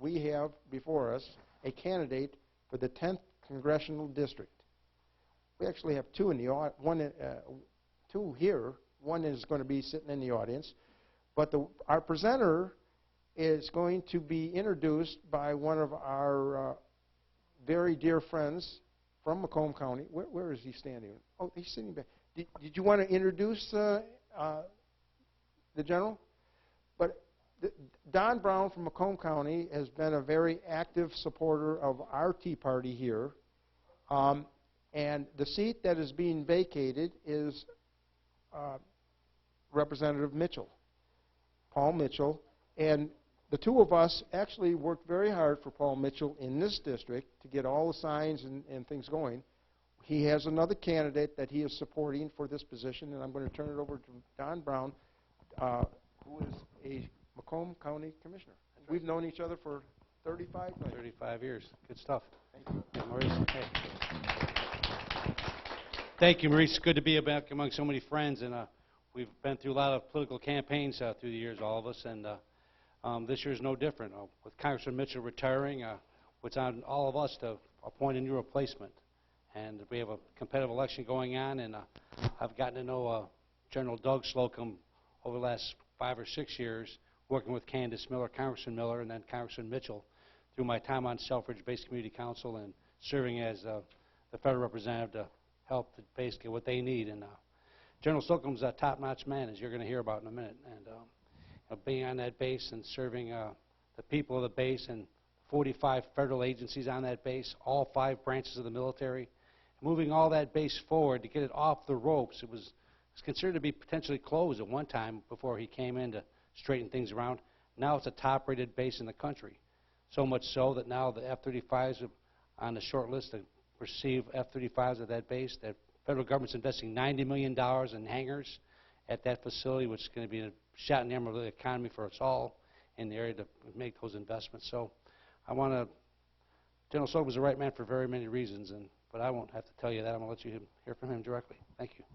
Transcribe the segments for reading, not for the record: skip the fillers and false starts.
we have before us a candidate for the 10th Congressional District. We actually have two in the two here. One is going to be sitting in the audience. But our presenter is going to be introduced by one of our very dear friends from Macomb County. Where is he standing? Oh, he's sitting back. Did you want to introduce the general? But Don Brown from Macomb County has been a very active supporter of our Tea Party here. And the seat that is being vacated is Representative Mitchell, Paul Mitchell. And the two of us actually worked very hard for Paul Mitchell in this district to get all the signs and things going. He has another candidate that he is supporting for this position, and I'm going to turn it over to Don Brown, who is a Macomb County Commissioner. Right. We've known each other for 35 years. Good stuff. Thank you. Yeah, Maurice. Hey. Thank you, Maurice. Good to be back among so many friends, and we've been through a lot of political campaigns through the years, all of us, and this year is no different. With Congressman Mitchell retiring, it's on all of us to appoint a new replacement. And we have a competitive election going on, and I've gotten to know General Doug Slocum over the last 5 or 6 years, working with Candace Miller, Congressman Miller, and then Congressman Mitchell through my time on Selfridge Base Community Council and serving as the federal representative to help to basically what they need. And General Slocum's a top-notch man, as you're going to hear about in a minute. And being on that base and serving the people of the base and 45 federal agencies on that base, all 5 branches of the military, moving all that base forward to get it off the ropes. It was considered to be potentially closed at one time before he came in to straighten things around. Now it's a top-rated base in the country. So much so that now the F-35s are on the short list to receive F-35s at that base. The federal government's investing $90 million in hangars at that facility, which is going to be a shot in the arm of the economy for us all in the area to make those investments. So I want to, General Slocum was the right man for very many reasons, but I won't have to tell you that. I'm going to let you hear from him directly. Thank you.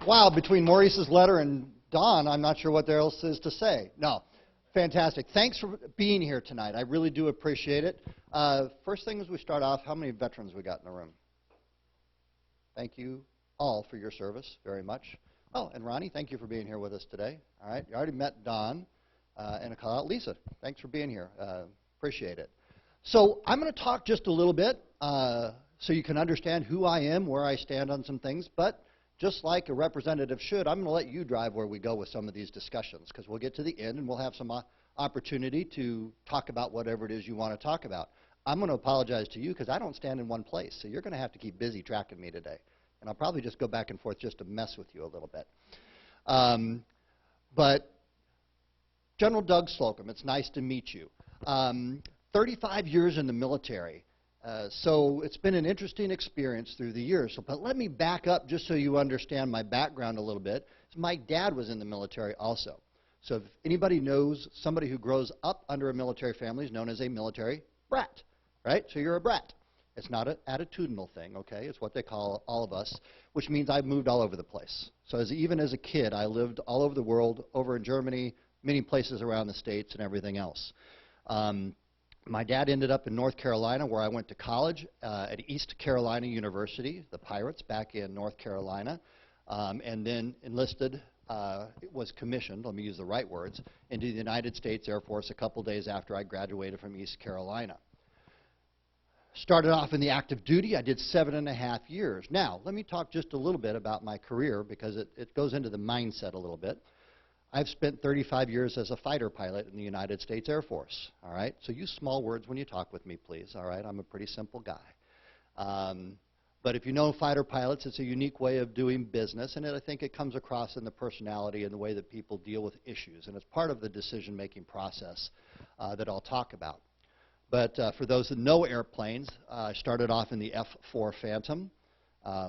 Wow, between Maurice's letter and Don, I'm not sure what there else is to say. No, fantastic. Thanks for being here tonight. I really do appreciate it. First thing as we start off, how many veterans we got in the room? Thank you all for your service very much. Oh, and Ronnie, thank you for being here with us today. All right, you already met Don, and a call out Lisa. Thanks for being here. Appreciate it. So I'm going to talk just a little bit so you can understand who I am, where I stand on some things, but just like a representative should, I'm going to let you drive where we go with some of these discussions, because we'll get to the end and we'll have some opportunity to talk about whatever it is you want to talk about. I'm going to apologize to you because I don't stand in one place, so you're going to have to keep busy tracking me today. And I'll probably just go back and forth just to mess with you a little bit. But General Doug Slocum, it's nice to meet you. 35 years in the military. So it's been an interesting experience through the years. But let me back up just so you understand my background a little bit. My dad was in the military also. So if anybody knows somebody who grows up under a military family is known as a military brat, right? So you're a brat. It's not an attitudinal thing, okay? It's what they call all of us, which means I've moved all over the place. So even as a kid, I lived all over the world, over in Germany, many places around the States and everything else. My dad ended up in North Carolina, where I went to college at East Carolina University, the Pirates, back in North Carolina, and then enlisted, was commissioned, let me use the right words, into the United States Air Force a couple days after I graduated from East Carolina. Started off in the active duty. I did 7.5 years. Now, let me talk just a little bit about my career because it goes into the mindset a little bit. I've spent 35 years as a fighter pilot in the United States Air Force, all right? So use small words when you talk with me, please, all right? I'm a pretty simple guy. But if you know fighter pilots, it's a unique way of doing business, and I think it comes across in the personality and the way that people deal with issues, and it's part of the decision-making process that I'll talk about. But for those that know airplanes, I started off in the F-4 Phantom,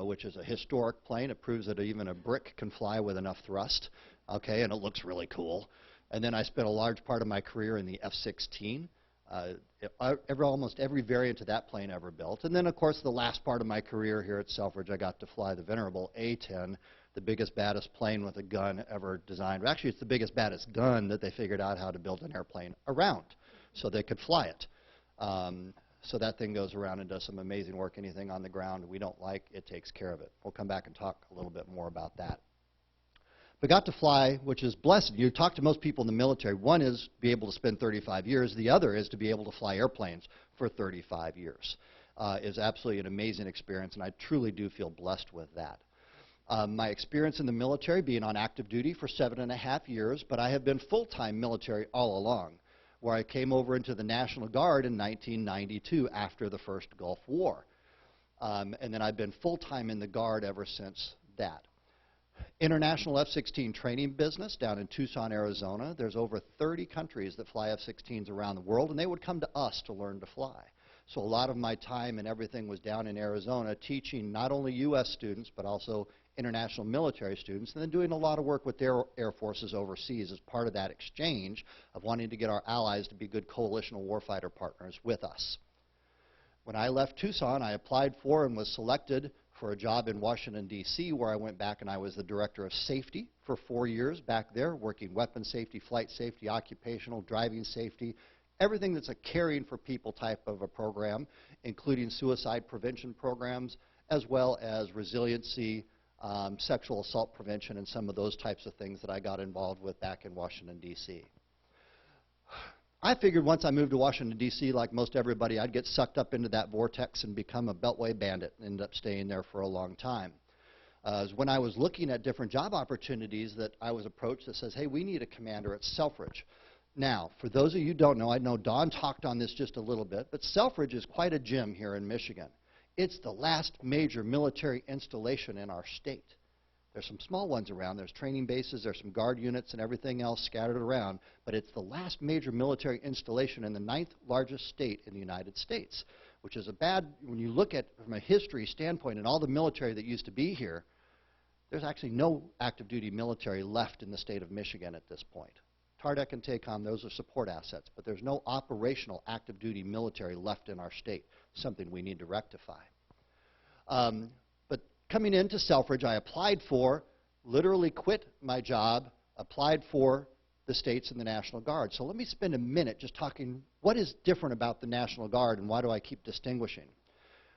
which is a historic plane. It proves that even a brick can fly with enough thrust, okay, and it looks really cool. And then I spent a large part of my career in the F-16, almost every variant of that plane ever built. And then, of course, the last part of my career here at Selfridge, I got to fly the venerable A-10 the biggest, baddest plane with a gun ever designed. Actually, it's the biggest, baddest gun that they figured out how to build an airplane around so they could fly it. So that thing goes around and does some amazing work. Anything on the ground we don't like, it takes care of it. We'll come back and talk a little bit more about that. But got to fly, which is blessed. You talk to most people in the military. One is be able to spend 35 years. The other is to be able to fly airplanes for 35 years. Is absolutely an amazing experience, and I truly do feel blessed with that. My experience in the military, being on active duty for 7.5 years, but I have been full-time military all along, where I came over into the National Guard in 1992 after the first Gulf War. And then I've been full-time in the Guard ever since that. International F-16 training business down in Tucson, Arizona. There's over 30 countries that fly F-16s around the world, and they would come to us to learn to fly. So a lot of my time and everything was down in Arizona teaching not only U.S. students, but also international military students, and then doing a lot of work with their air forces overseas as part of that exchange of wanting to get our allies to be good coalitional warfighter partners with us. When I left Tucson, I applied for and was selected for a job in Washington, D.C., where I went back and I was the director of safety for 4 years back there, working weapon safety, flight safety, occupational, driving safety, everything that's a caring for people type of a program, including suicide prevention programs, as well as resiliency, sexual assault prevention, and some of those types of things that I got involved with back in Washington, D.C. I figured once I moved to Washington, D.C., like most everybody, I'd get sucked up into that vortex and become a Beltway bandit and ended up staying there for a long time. When I was looking at different job opportunities that I was approached that says, hey, we need a commander at Selfridge. Now, for those of you who don't know, I know Don talked on this just a little bit, but Selfridge is quite a gem here in Michigan. It's the last major military installation in our state. There's some small ones around. There's training bases, there's some guard units and everything else scattered around, but it's the last major military installation in the 9th largest state in the United States, which is a bad, when you look at from a history standpoint and all the military that used to be here, there's actually no active duty military left in the state of Michigan at this point. TARDEC and TACOM, those are support assets, but there's no operational active duty military left in our state, something we need to rectify. But coming into Selfridge, I applied for, literally quit my job, applied for the states and the National Guard. So let me spend a minute just talking what is different about the National Guard and why do I keep distinguishing.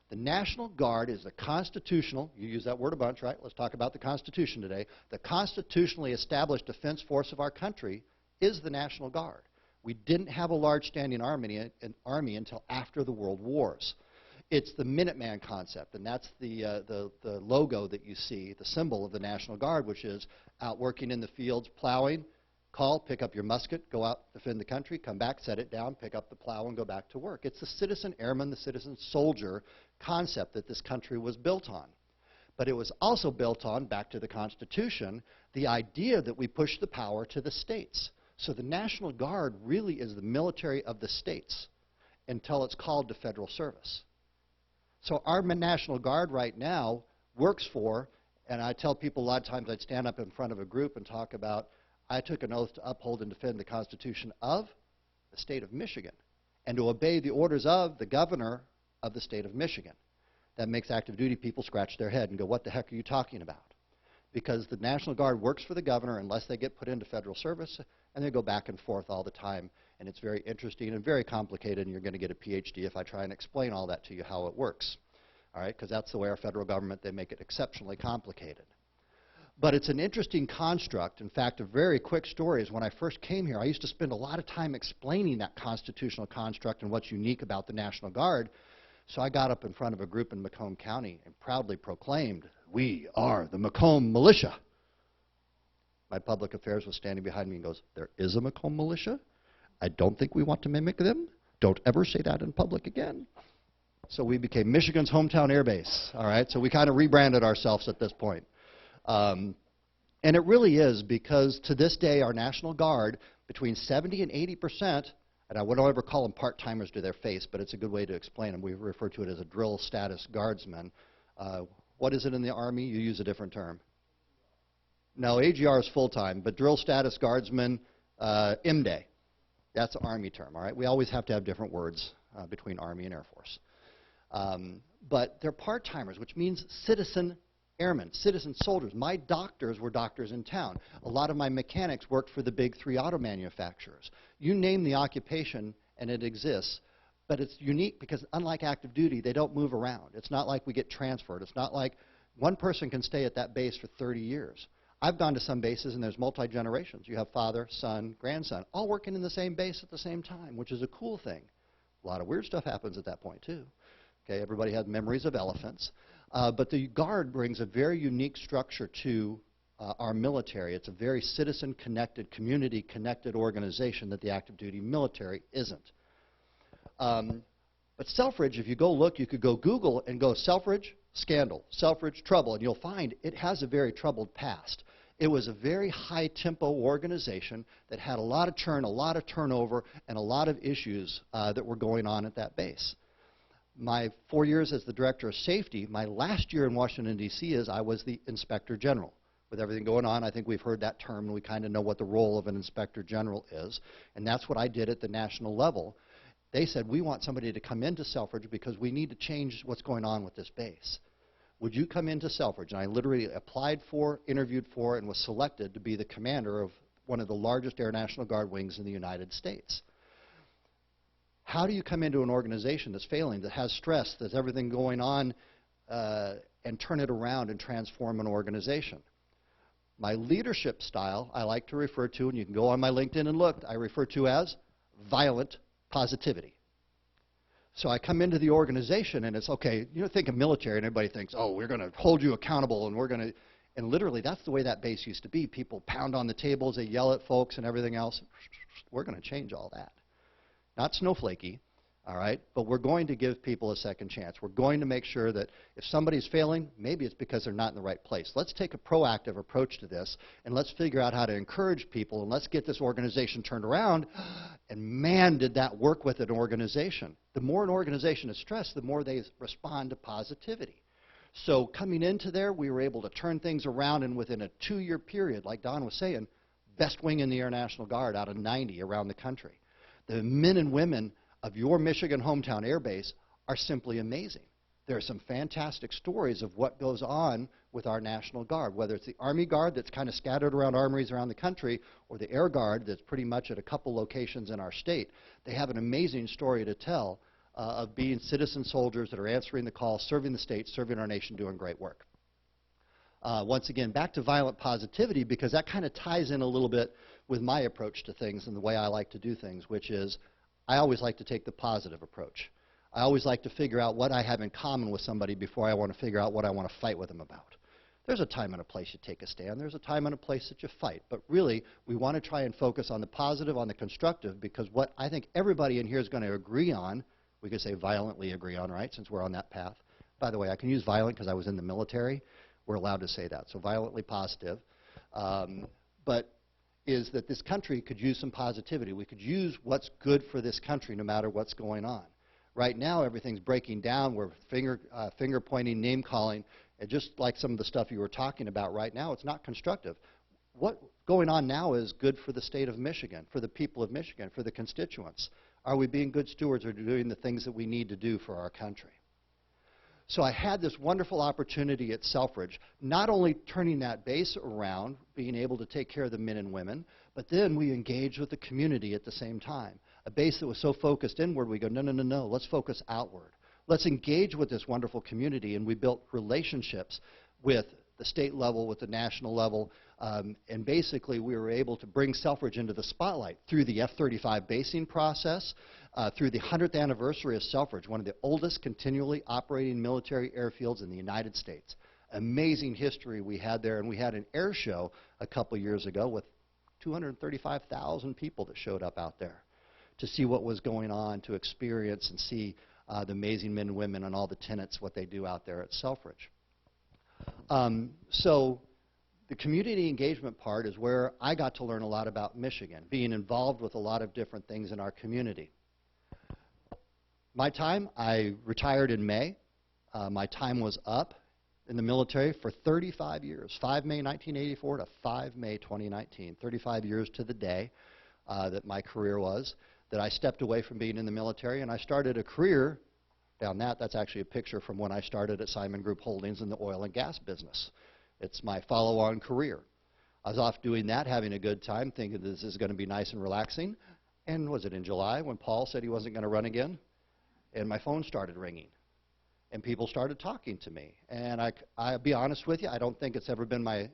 The National Guard is the constitutional, you use that word a bunch, right? Let's talk about the Constitution today. The constitutionally established defense force of our country is the National Guard. We didn't have a large standing army until after the World Wars. It's the Minuteman concept, and that's the logo that you see, the symbol of the National Guard, which is out working in the fields, plowing, call, pick up your musket, go out, defend the country, come back, set it down, pick up the plow, and go back to work. It's the citizen airman, the citizen soldier concept that this country was built on. But it was also built on, back to the Constitution, the idea that we push the power to the states. So the National Guard really is the military of the states until it's called to federal service. So our National Guard right now works for, and I tell people a lot of times I'd stand up in front of a group and talk about, I took an oath to uphold and defend the Constitution of the state of Michigan and to obey the orders of the governor of the state of Michigan. That makes active duty people scratch their head and go, what the heck are you talking about? Because the National Guard works for the governor unless they get put into federal service, and they go back and forth all the time. And it's very interesting and very complicated, and you're going to get a PhD if I try and explain all that to you, how it works. All right, because that's the way our federal government, they make it exceptionally complicated. But it's an interesting construct. In fact, a very quick story is when I first came here, I used to spend a lot of time explaining that constitutional construct and what's unique about the National Guard. So I got up in front of a group in Macomb County and proudly proclaimed, "We are the Macomb Militia." My public affairs was standing behind me and goes, "There is a Macomb Militia? I don't think we want to mimic them. Don't ever say that in public again." So we became Michigan's hometown air base. All right, so we kind of rebranded ourselves at this point. And it really is, because to this day our National Guard, between 70 and 80%, and I wouldn't ever call them part-timers to their face, but it's a good way to explain them. We refer to it as a drill status guardsman. What is it in the Army? You use a different term. No, AGR is full-time, but drill status guardsman, MDay. That's an Army term, all right? We always have to have different words between Army and Air Force. But they're part-timers, which means citizen airmen, citizen soldiers. My doctors were doctors in town. A lot of my mechanics worked for the big 3 auto manufacturers. You name the occupation and it exists, but it's unique because unlike active duty, they don't move around. It's not like we get transferred. It's not like one person can stay at that base for 30 years. I've gone to some bases and there's multi-generations. You have father, son, grandson, all working in the same base at the same time, which is a cool thing. A lot of weird stuff happens at that point too. Okay, everybody has memories of elephants. But the Guard brings a very unique structure to our military. It's a very citizen-connected, community-connected organization that the active duty military isn't. But Selfridge, if you go look, you could go Google and go Selfridge scandal, Selfridge trouble, and you'll find it has a very troubled past. It was a very high-tempo organization that had a lot of churn, a lot of turnover, and a lot of issues that were going on at that base. My 4 years as the Director of Safety, my last year in Washington, D.C. is I was the Inspector General. With everything going on, I think we've heard that term, and we kind of know what the role of an Inspector General is. And that's what I did at the national level. They said, we want somebody to come into Selfridge because we need to change what's going on with this base. Would you come into Selfridge? And I literally applied for, interviewed for, and was selected to be the commander of one of the largest Air National Guard wings in the United States. How do you come into an organization that's failing, that has stress, that's everything going on, and turn it around and transform an organization? My leadership style, I like to refer to, and you can go on my LinkedIn and look, I refer to as violent positivity. So I come into the organization and it's, okay, you know, think of military and everybody thinks, oh, we're going to hold you accountable and we're going to, and literally that's the way that base used to be. People pound on the tables, they yell at folks and everything else. We're going to change all that. Not snowflakey, all right, but we're going to give people a second chance. We're going to make sure that if somebody's failing, maybe it's because they're not in the right place. Let's take a proactive approach to this, and let's figure out how to encourage people, and let's get this organization turned around. And man, did that work with an organization. The more an organization is stressed, the more they respond to positivity. So coming into there, we were able to turn things around, and within a 2-year period, like Don was saying, best wing in the Air National Guard out of 90 around the country. The men and women of your Michigan hometown air base are simply amazing. There are some fantastic stories of what goes on with our National Guard, whether it's the Army Guard that's kind of scattered around armories around the country, or the Air Guard that's pretty much at a couple locations in our state. They have an amazing story to tell of being citizen soldiers that are answering the call, serving the state, serving our nation, doing great work. Once again, back to violent positivity, because that kind of ties in a little bit with my approach to things and the way I like to do things, which is I always like to take the positive approach. I always like to figure out what I have in common with somebody before I want to figure out what I want to fight with them about. There's a time and a place you take a stand. There's a time and a place that you fight. But really, we want to try and focus on the positive, on the constructive, because what I think everybody in here is going to agree on, we could say violently agree on, right, since we're on that path. By the way, I can use violent because I was in the military. We're allowed to say that. So violently positive. But is that this country could use some positivity. We could use what's good for this country no matter what's going on. Right now, everything's breaking down. We're finger pointing, name calling, and just like some of the stuff you were talking about right now, it's not constructive. What's going on now is good for the state of Michigan, for the people of Michigan, for the constituents. Are we being good stewards or doing the things that we need to do for our country? So I had this wonderful opportunity at Selfridge, not only turning that base around, being able to take care of the men and women, but then we engaged with the community at the same time. A base that was so focused inward, we go, no, no, no, no, let's focus outward. Let's engage with this wonderful community, and we built relationships with the state level, with the national level, and basically we were able to bring Selfridge into the spotlight through the F-35 basing process, through the 100th anniversary of Selfridge, one of the oldest continually operating military airfields in the United States. Amazing history we had there, and we had an air show a couple years ago with 235,000 people that showed up out there to see what was going on, to experience and see the amazing men and women and all the tenants, what they do out there at Selfridge. So the community engagement part is where I got to learn a lot about Michigan, being involved with a lot of different things in our community. My time, I retired in May. My time was up in the military for 35 years, 5 May 1984 to 5 May 2019, 35 years to the day that my career was, that I stepped away from being in the military, and I started a career down that, that's actually a picture from when I started at Simon Group Holdings in the oil and gas business. It's my follow-on career. I was off doing that, having a good time, thinking this is going to be nice and relaxing. And was it in July when Paul said he wasn't going to run again? And my phone started ringing. And people started talking to me. And I'll be honest with you, I don't think it's ever been my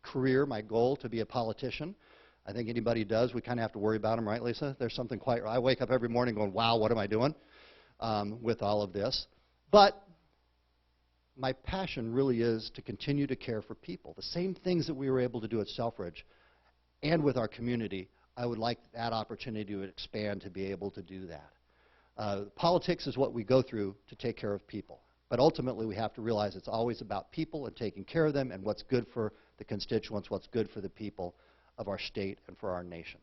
career, my goal to be a politician. I think anybody does, we kind of have to worry about them, right, Lisa? There's something quite, I wake up every morning going, wow, what am I doing with all of this? But my passion really is to continue to care for people. The same things that we were able to do at Selfridge and with our community, I would like that opportunity to expand to be able to do that. Politics is what we go through to take care of people. But ultimately, we have to realize it's always about people and taking care of them and what's good for the constituents, what's good for the people of our state and for our nation.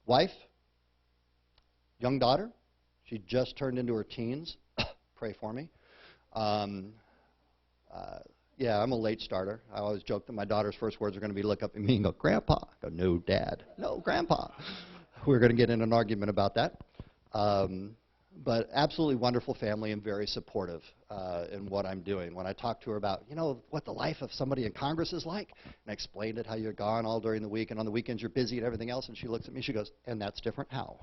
Wife, young daughter, she just turned into her teens. Pray for me. Yeah, I'm a late starter. I always joke that my daughter's first words are going to be look up at me and go, Grandpa. I go, no, Dad. No, Grandpa. We're going to get in an argument about that. But absolutely wonderful family and very supportive in what I'm doing. When I talk to her about, you know, what the life of somebody in Congress is like, and I explained it, how you're gone all during the week, and on the weekends you're busy and everything else, and she looks at me, she goes, and that's different how?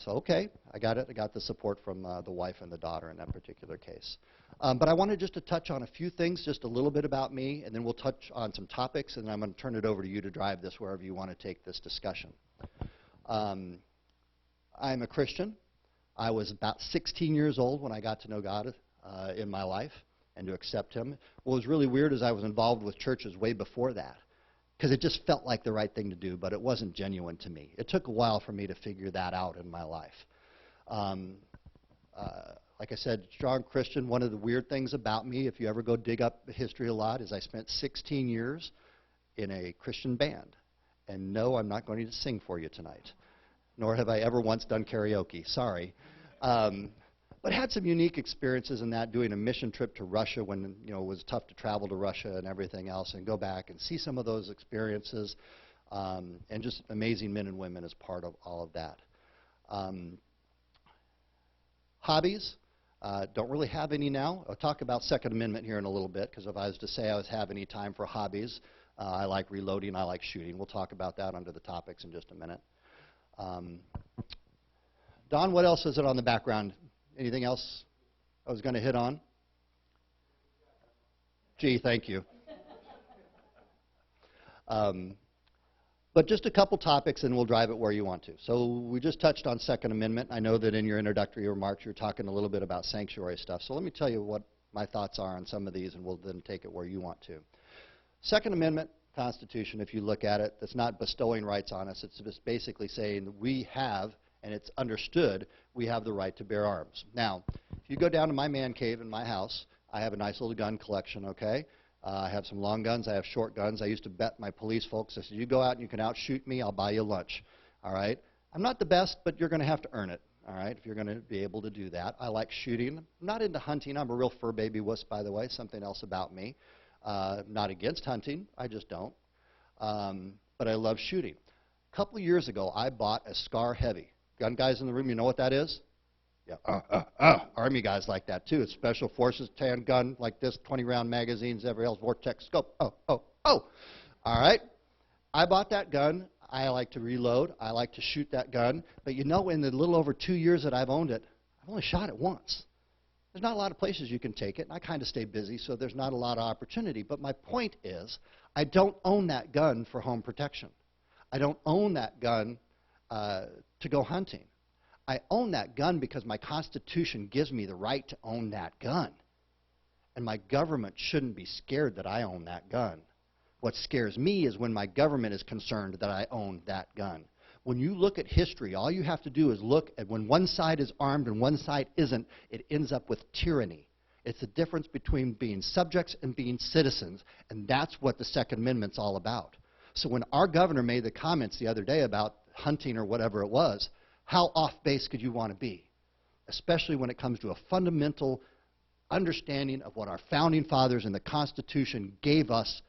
So, okay, I got it. I got the support from the wife and the daughter in that particular case. But I wanted just to touch on a few things, just a little bit about me, and then we'll touch on some topics, and then I'm going to turn it over to you to drive this wherever you want to take this discussion. I'm a Christian. I was about 16 years old when I got to know God in my life and to accept Him. What was really weird is I was involved with churches way before that because it just felt like the right thing to do, but it wasn't genuine to me. It took a while for me to figure that out in my life. Like I said, strong Christian. One of the weird things about me, if you ever go dig up the history a lot, is I spent 16 years in a Christian band. And no, I'm not going to sing for you tonight, nor have I ever once done karaoke. Sorry. But had some unique experiences in that, doing a mission trip to Russia when it was tough to travel to Russia and everything else, and go back and see some of those experiences, and just amazing men and women as part of all of that. Hobbies. Don't really have any now. I'll talk about Second Amendment here in a little bit, because if I was to say I have any time for hobbies, I like reloading, I like shooting. We'll talk about that under the topics in just a minute. Don, what else is it on the background? Anything else I was going to hit on? Gee, thank you. But just a couple topics, and we'll drive it where you want to. So we just touched on Second Amendment. I know that in your introductory remarks you're talking a little bit about sanctuary stuff. So let me tell you what my thoughts are on some of these, and we'll then take it where you want to. Second Amendment Constitution, if you look at it, that's not bestowing rights on us. It's just basically saying that we have, and it's understood, we have the right to bear arms. Now, if you go down to my man cave in my house, I have a nice little gun collection, okay? I have some long guns, I have short guns. I used to bet my police folks, I said, you go out and you can outshoot me, I'll buy you lunch, all right? I'm not the best, but you're going to have to earn it, all right, if you're going to be able to do that. I like shooting. I'm not into hunting. I'm a real fur baby wuss, by the way, something else about me. Not against hunting, I just don't. But I love shooting. A couple of years ago, I bought a Scar Heavy. Gun guys in the room, you know what that is? Yeah, Army guys like that too. It's Special Forces, tan gun like this, 20-round magazines, every else, Vortex scope. All right. I bought that gun. I like to reload. I like to shoot that gun. But you know, in the little over 2 years that I've owned it, I've only shot it once. There's not a lot of places you can take it, and I kind of stay busy, so there's not a lot of opportunity. But my point is, I don't own that gun for home protection. I don't own that gun to go hunting. I own that gun because my Constitution gives me the right to own that gun. And my government shouldn't be scared that I own that gun. What scares me is when my government is concerned that I own that gun. When you look at history, all you have to do is look at when one side is armed and one side isn't, it ends up with tyranny. It's the difference between being subjects and being citizens, and that's what the Second Amendment's all about. So when our governor made the comments the other day about hunting or whatever it was, how off base could you want to be? Especially when it comes to a fundamental understanding of what our founding fathers and the Constitution gave us,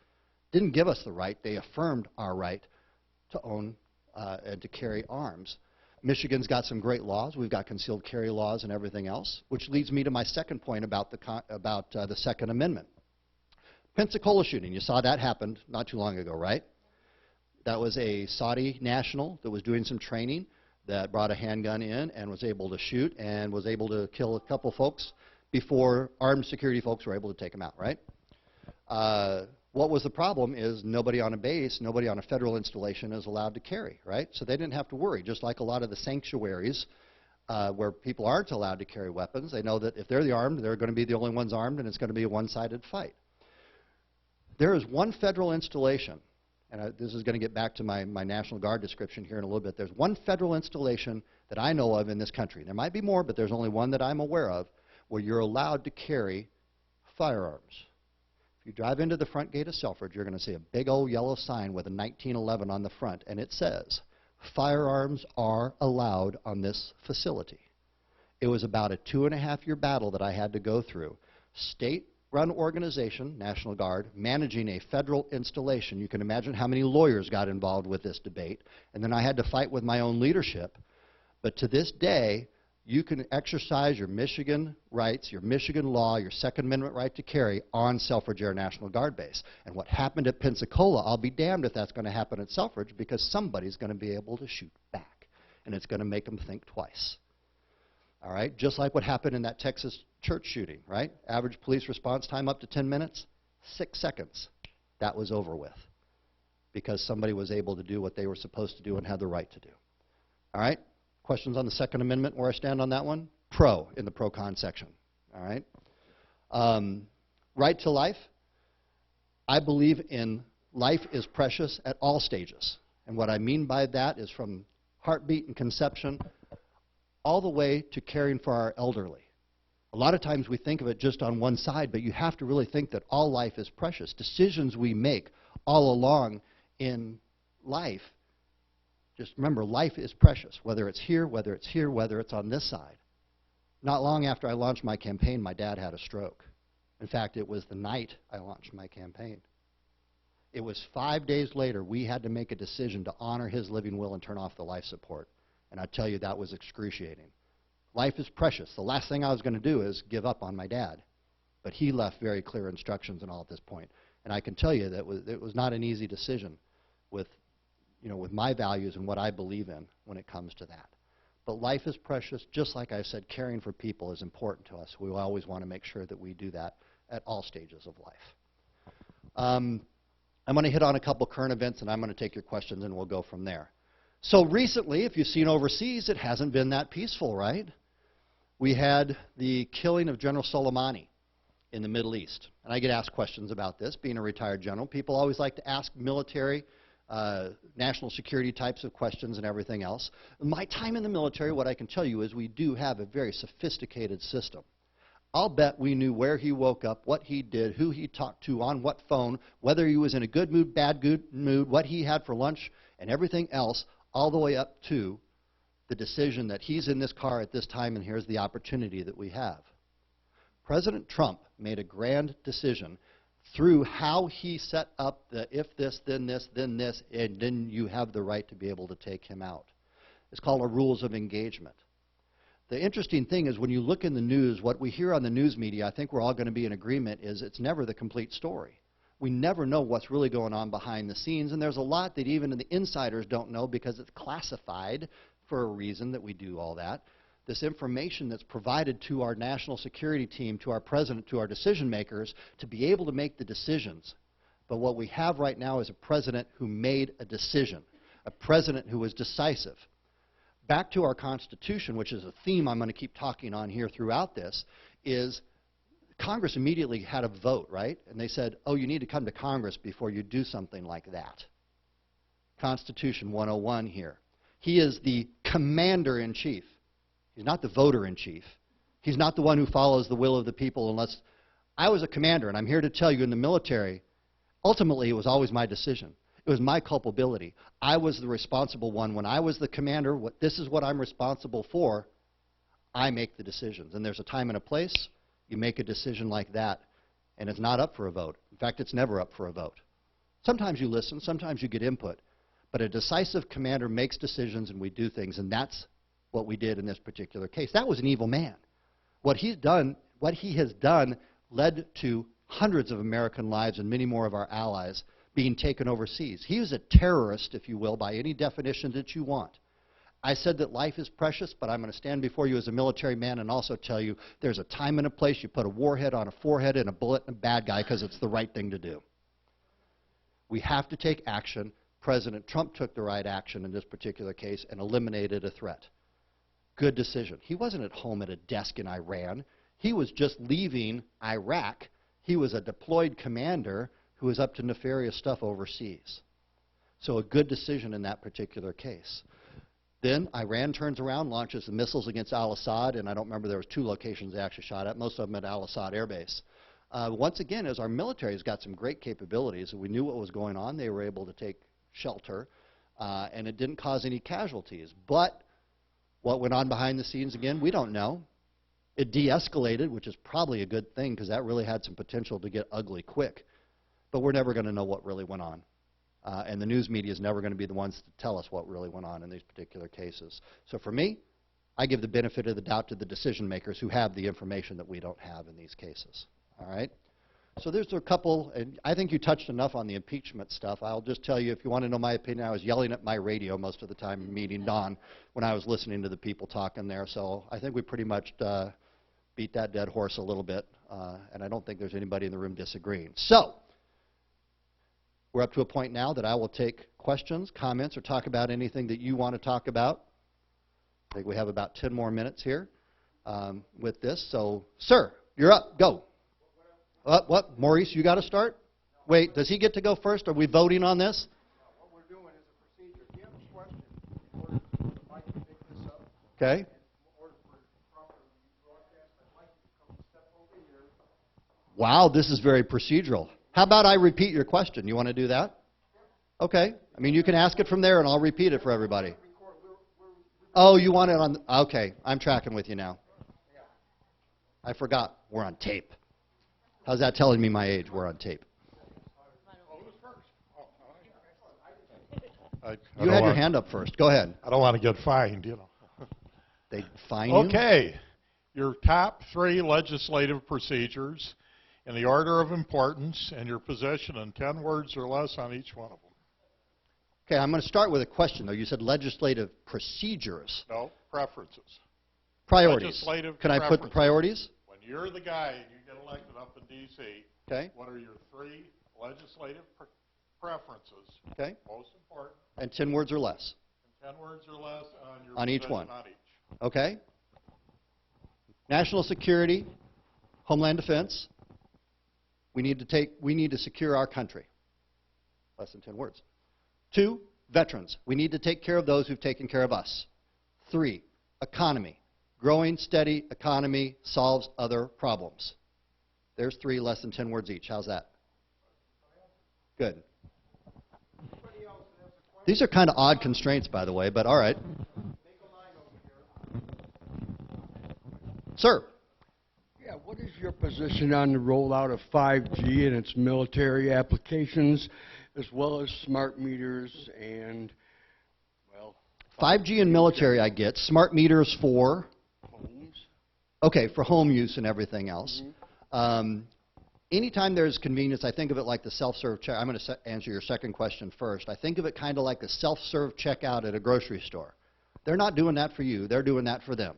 didn't give us the right, they affirmed our right to own and to carry arms. Michigan's got some great laws. We've got concealed carry laws and everything else, which leads me to my second point about the Second Amendment. Pensacola shooting, you saw that happened not too long ago, right? That was a Saudi national that was doing some training that brought a handgun in and was able to shoot and was able to kill a couple folks before armed security folks were able to take him out, right? What was the problem is nobody on a base, nobody on a federal installation is allowed to carry, right? So they didn't have to worry, just like a lot of the sanctuaries where people aren't allowed to carry weapons. They know that if they're the armed, they're going to be the only ones armed, and it's going to be a one-sided fight. There is one federal installation, and this is going to get back to my National Guard description here in a little bit. There's one federal installation that I know of in this country. There might be more, but there's only one that I'm aware of where you're allowed to carry firearms. If you drive into the front gate of Selfridge, you're going to see a big old yellow sign with a 1911 on the front, and it says, "Firearms are allowed on this facility." It was about a 2.5-year battle that I had to go through. State-run organization, National Guard, managing a federal installation. You can imagine how many lawyers got involved with this debate, and then I had to fight with my own leadership. But to this day, you can exercise your Michigan rights, your Michigan law, your Second Amendment right to carry on Selfridge Air National Guard Base. And what happened at Pensacola, I'll be damned if that's going to happen at Selfridge, because somebody's going to be able to shoot back, and it's going to make them think twice. All right? Just like what happened in that Texas church shooting, right? Average police response time up to 10 minutes, 6 seconds. That was over with because somebody was able to do what they were supposed to do and had the right to do. All right? Questions on the Second Amendment, where I stand on that one? Pro, in the pro-con section. All right? Right to life. I believe in life is precious at all stages. And what I mean by that is from heartbeat and conception all the way to caring for our elderly. A lot of times we think of it just on one side, but you have to really think that all life is precious. Decisions we make all along in life, just remember, life is precious, whether it's here, whether it's here, whether it's on this side. Not long after I launched my campaign, my dad had a stroke. In fact, it was the night I launched my campaign. It was 5 days later we had to make a decision to honor his living will and turn off the life support. And I tell you, that was excruciating. Life is precious. The last thing I was going to do is give up on my dad. But he left very clear instructions and all at this point. And I can tell you that it was not an easy decision with my values and what I believe in when it comes to that. But life is precious. Just like I said, caring for people is important to us. We always want to make sure that we do that at all stages of life. I'm going to hit on a couple current events, and I'm going to take your questions, and we'll go from there. So recently, if you've seen overseas, it hasn't been that peaceful, right? We had the killing of General Soleimani in the Middle East. And I get asked questions about this. Being a retired general, people always like to ask military national security types of questions and everything else. In my time in the military, what I can tell you is we do have a very sophisticated system. I'll bet we knew where he woke up, what he did, who he talked to, on what phone, whether he was in a good mood, bad mood, what he had for lunch, and everything else, all the way up to the decision that he's in this car at this time and here's the opportunity that we have. President Trump made a grand decision through how he set up the if this, and then you have the right to be able to take him out. It's called a rules of engagement. The interesting thing is when you look in the news, what we hear on the news media, I think we're all going to be in agreement, is it's never the complete story. We never know what's really going on behind the scenes, and there's a lot that even the insiders don't know because it's classified for a reason that we do all that. This information that's provided to our national security team, to our president, to our decision makers, to be able to make the decisions. But what we have right now is a president who made a decision, a president who was decisive. Back to our Constitution, which is a theme I'm going to keep talking on here throughout this, is Congress immediately had a vote, right? And they said, oh, you need to come to Congress before you do something like that. Constitution 101 here. He is the commander-in-chief. He's not the voter-in-chief. He's not the one who follows the will of the people unless... I was a commander, and I'm here to tell you in the military, ultimately it was always my decision. It was my culpability. I was the responsible one. When I was the commander, this is what I'm responsible for, I make the decisions. And there's a time and a place, you make a decision like that, and it's not up for a vote. In fact, it's never up for a vote. Sometimes you listen, sometimes you get input. But a decisive commander makes decisions and we do things, and that's what we did in this particular case. That was an evil man. What he has done led to hundreds of American lives and many more of our allies being taken overseas. He was a terrorist, if you will, by any definition that you want. I said that life is precious, but I'm going to stand before you as a military man and also tell you there's a time and a place. You put a warhead on a forehead and a bullet in a bad guy because it's the right thing to do. We have to take action. President Trump took the right action in this particular case and eliminated a threat. Good decision. He wasn't at home at a desk in Iran. He was just leaving Iraq. He was a deployed commander who was up to nefarious stuff overseas. So a good decision in that particular case. Then Iran turns around, launches the missiles against al-Assad, and I don't remember, there was 2 locations they actually shot at, most of them at al-Assad Air Base. Once again, as our military has got some great capabilities, and we knew what was going on, they were able to take shelter, and it didn't cause any casualties. But what went on behind the scenes, again, we don't know. It de-escalated, which is probably a good thing, because that really had some potential to get ugly quick. But we're never going to know what really went on. And the news media is never going to be the ones to tell us what really went on in these particular cases. So for me, I give the benefit of the doubt to the decision makers who have the information that we don't have in these cases. All right? So there's a couple, and I think you touched enough on the impeachment stuff. I'll just tell you, if you want to know my opinion, I was yelling at my radio most of the time meeting Don when I was listening to the people talking there. So I think we pretty much beat that dead horse a little bit, and I don't think there's anybody in the room disagreeing. So we're up to a point now that I will take questions, comments, or talk about anything that you want to talk about. I think we have about 10 more minutes here with this. So, sir, you're up. Go. What? Maurice, you got to start? Wait, does he get to go first? Are we voting on this? What we're doing is a procedure. If you have a question, in order for the mic to pick this up, Okay. in order for proper broadcast, I'd like you to come step over here. Wow, this is very procedural. How about I repeat your question? You want to do that? Okay. I mean, you can ask it from there, and I'll repeat it for everybody. Oh, you want it on... Okay, I'm tracking with you now. I forgot. We're on tape. How's that telling me my age? We're on tape. You had your hand up first. Go ahead. I don't want to get fined, you know. They fine you? Okay. Your top 3 legislative procedures in the order of importance and your position in 10 words or less on each one of them. Okay, I'm going to start with a question, though. You said legislative procedures. No, preferences. Priorities. Legislative Can I put the priorities? When you're the guy and you get elected up in D.C., Okay. what are your 3 legislative preferences? Okay. Most important. And 10 words or less. And 10 words or less on your On each position one. on each. Okay. National security, homeland defense. We need to secure our country. Less than 10 words. 2, veterans. We need to take care of those who've taken care of us. 3, economy. Growing, steady economy solves other problems. There's 3 less than 10 words each. How's that? Good. These are kind of odd constraints, by the way, but all right. Sir. Yeah, what is your position on the rollout of 5G and its military applications, as well as smart meters and, well... 5G and military I get. Smart meters for? Homes. Okay, for home use and everything else. Anytime there's convenience, I think of it like the self-serve check. I'm going to answer your second question first. I think of it kind of like the self-serve checkout at a grocery store. They're not doing that for you. They're doing that for them.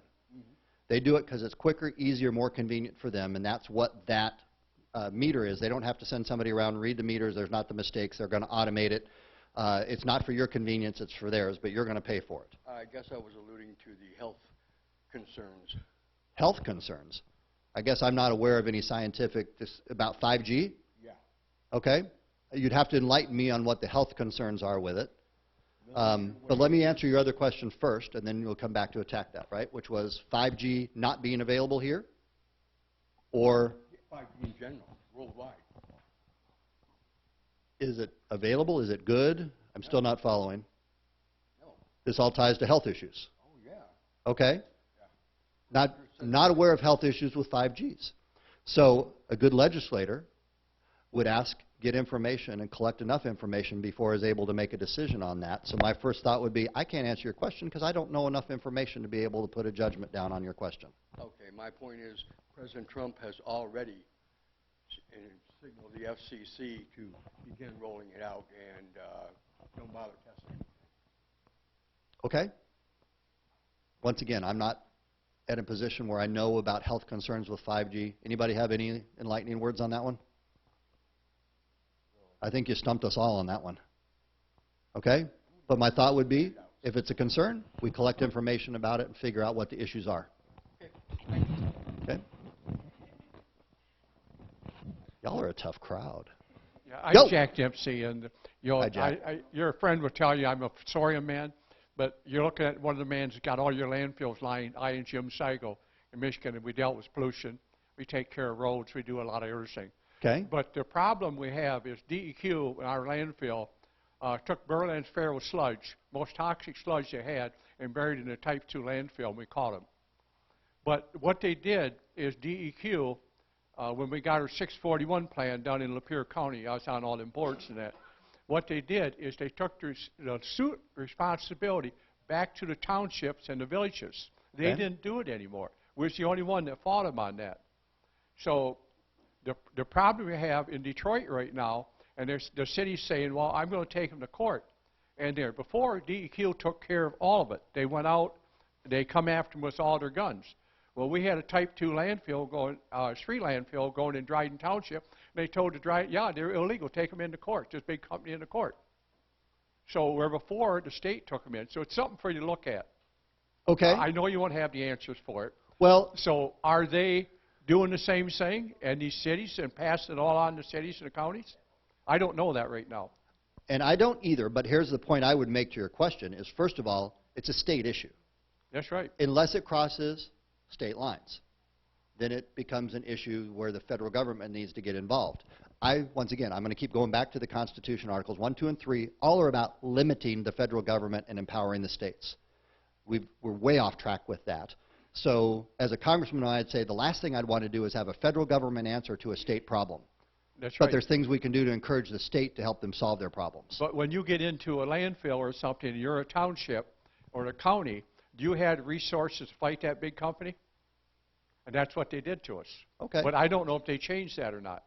They do it because it's quicker, easier, more convenient for them, and that's what that meter is. They don't have to send somebody around and read the meters. There's not the mistakes. They're going to automate it. It's not for your convenience. It's for theirs, but you're going to pay for it. I guess I was alluding to the health concerns. Health concerns? I guess I'm not aware of any scientific about 5G. Yeah. Okay. You'd have to enlighten me on what the health concerns are with it. But let me answer your other question first, and then we'll come back to attack that, right? Which was 5G not being available here? Or 5G in general, worldwide. is it available? Is it good? I'm still not following. No. This all ties to health issues. Oh, yeah. Okay? Not aware of health issues with 5Gs. So a good legislator would ask, get information, and collect enough information before is able to make a decision on that. So my first thought would be, I can't answer your question because I don't know enough information to be able to put a judgment down on your question. Okay, my point is President Trump has already signaled the FCC to begin rolling it out, and don't bother testing. Okay? Once again, I'm not at a position where I know about health concerns with 5G. Anybody have any enlightening words on that one? I think you stumped us all on that one. Okay? But my thought would be, if it's a concern, we collect information about it and figure out what the issues are. Okay? Y'all are a tough crowd. Yeah, I'm Go. Jack Dempsey, and Hi, Jack. your friend will tell you I'm a Sorium man, but you're looking at one of the men who's got all your landfills lying. I and Jim Seigel in Michigan, and we dealt with pollution. We take care of roads. We do a lot of everything. Okay? But the problem we have is DEQ in our landfill took Berlin's Feral sludge, most toxic sludge they had, and buried it in a Type 2 landfill, and we caught them. But what they did is DEQ, when we got our 641 plan done in Lapeer County, I was on all them boards and that, what they did is they took the suit responsibility back to the townships and the villages. They Okay. didn't do it anymore. We was the only one that fought them on that. So the problem we have in Detroit right now, and the city's saying, well, I'm going to take them to court. And there, before DEQ took care of all of it, they went out, they come after them with all their guns. Well, we had a Type 2 landfill going, street landfill going in Dryden Township, and they told the Dryden, yeah, they're illegal, take them into court, this big company into court. So where before the state took them in. So it's something for you to look at. Okay. I know you won't have the answers for it. Well, So are they doing the same thing in these cities and passing it all on to cities and the counties? I don't know that right now. and I don't either, but here's the point I would make to your question is, first of all, it's a state issue. That's right. Unless it crosses state lines, then it becomes an issue where the federal government needs to get involved. Once again, I'm going to keep going back to the Constitution, Articles 1, 2, and 3. All are about limiting the federal government and empowering the states. We're way off track with that. So as a congressman, I'd say the last thing I'd want to do is have a federal government answer to a state problem. That's But right. there's things we can do to encourage the state to help them solve their problems. But when you get into a landfill or something, and you're a township or a county, do you have resources to fight that big company? And that's what they did to us. Okay. But I don't know if they changed that or not.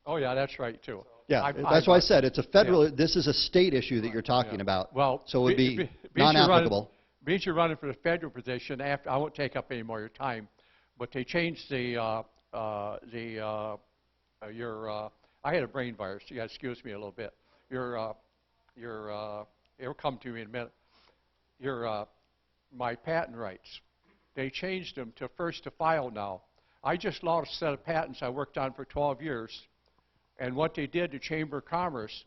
Oh, yeah, that's right, too. Yeah, that's why I said it's a federal, Yeah. this is a state issue that you're talking about. Well, So it would be being non-applicable. Being you're running for the federal position, I won't take up any more of your time, but they changed I had a brain virus. You gotta excuse me a little bit. It'll come to me in a minute. My patent rights, they changed them to first to file now. I just lost a set of patents I worked on for 12 years. And what they did, the Chamber of Commerce,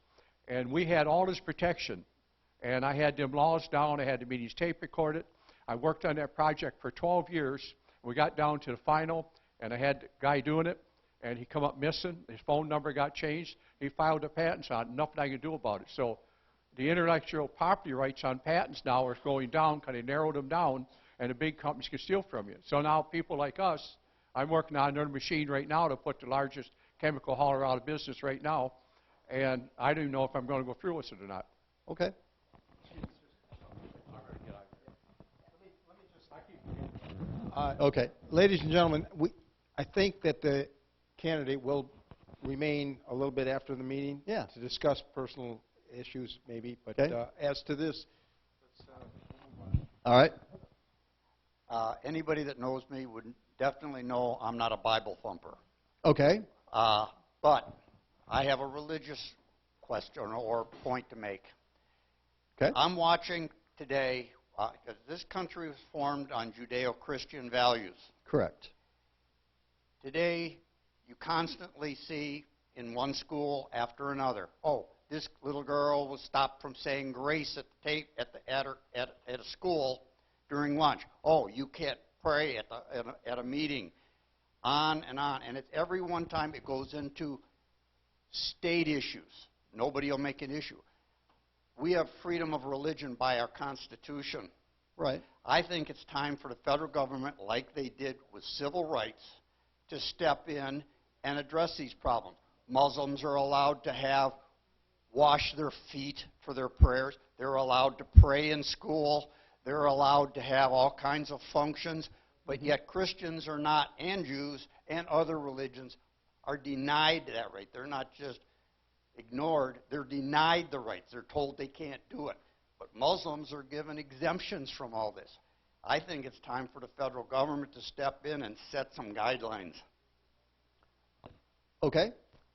and we had all this protection. And I had them laws down. I had the meetings tape recorded. I worked on that project for 12 years. We got down to the final, and I had the guy doing it, and he come up missing. His phone number got changed. He filed the patents on it. Nothing I could do about it. So the intellectual property rights on patents now are going down because they narrowed them down, and the big companies can steal from you. So now people like us, I'm working on another machine right now to put the largest chemical hauler out of business right now, and I don't even know if I'm going to go through with it or not. Okay. Okay. Ladies and gentlemen, I think that the candidate will remain a little bit after the meeting Yeah. to discuss personal issues, maybe. But Okay. as to this, All right. Anybody that knows me would definitely know I'm not a Bible thumper. Okay. But I have a religious question or point to make. Okay. I'm watching today, because this country was formed on Judeo-Christian values. Correct. Today, you constantly see in one school after another, oh, this little girl was stopped from saying grace at a school during lunch. Oh, you can't pray at a meeting. On, and it's every one time it goes into state issues. Nobody will make an issue. We have freedom of religion by our Constitution. Right. I think it's time for the federal government, like they did with civil rights, to step in and address these problems. Muslims are allowed to wash their feet for their prayers. They're allowed to pray in school. They're allowed to have all kinds of functions. But yet Christians are not, and Jews and other religions are denied that right. They're not just ignored. They're denied the rights. They're told they can't do it. But Muslims are given exemptions from all this. I think it's time for the federal government to step in and set some guidelines. Okay.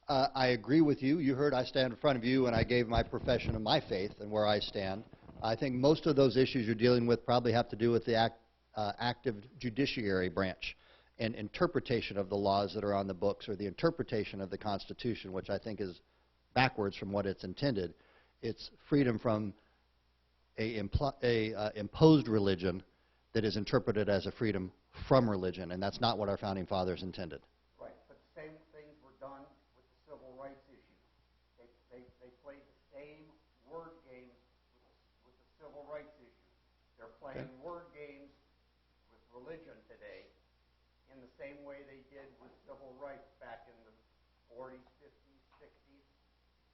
I agree with you. You heard I stand in front of you and I gave my profession of my faith and where I stand. I think most of those issues you're dealing with probably have to do with the active judiciary branch and interpretation of the laws that are on the books, or the interpretation of the Constitution, which I think is backwards from what it's intended. It's freedom from a imposed religion that is interpreted as a freedom from religion, and that's not what our founding fathers intended. Right, but the same things were done with the civil rights issue. They played the same word games with the civil rights issue. They're playing word games with religion today in the same way they did with civil rights back in the 40s, 50s, 60s.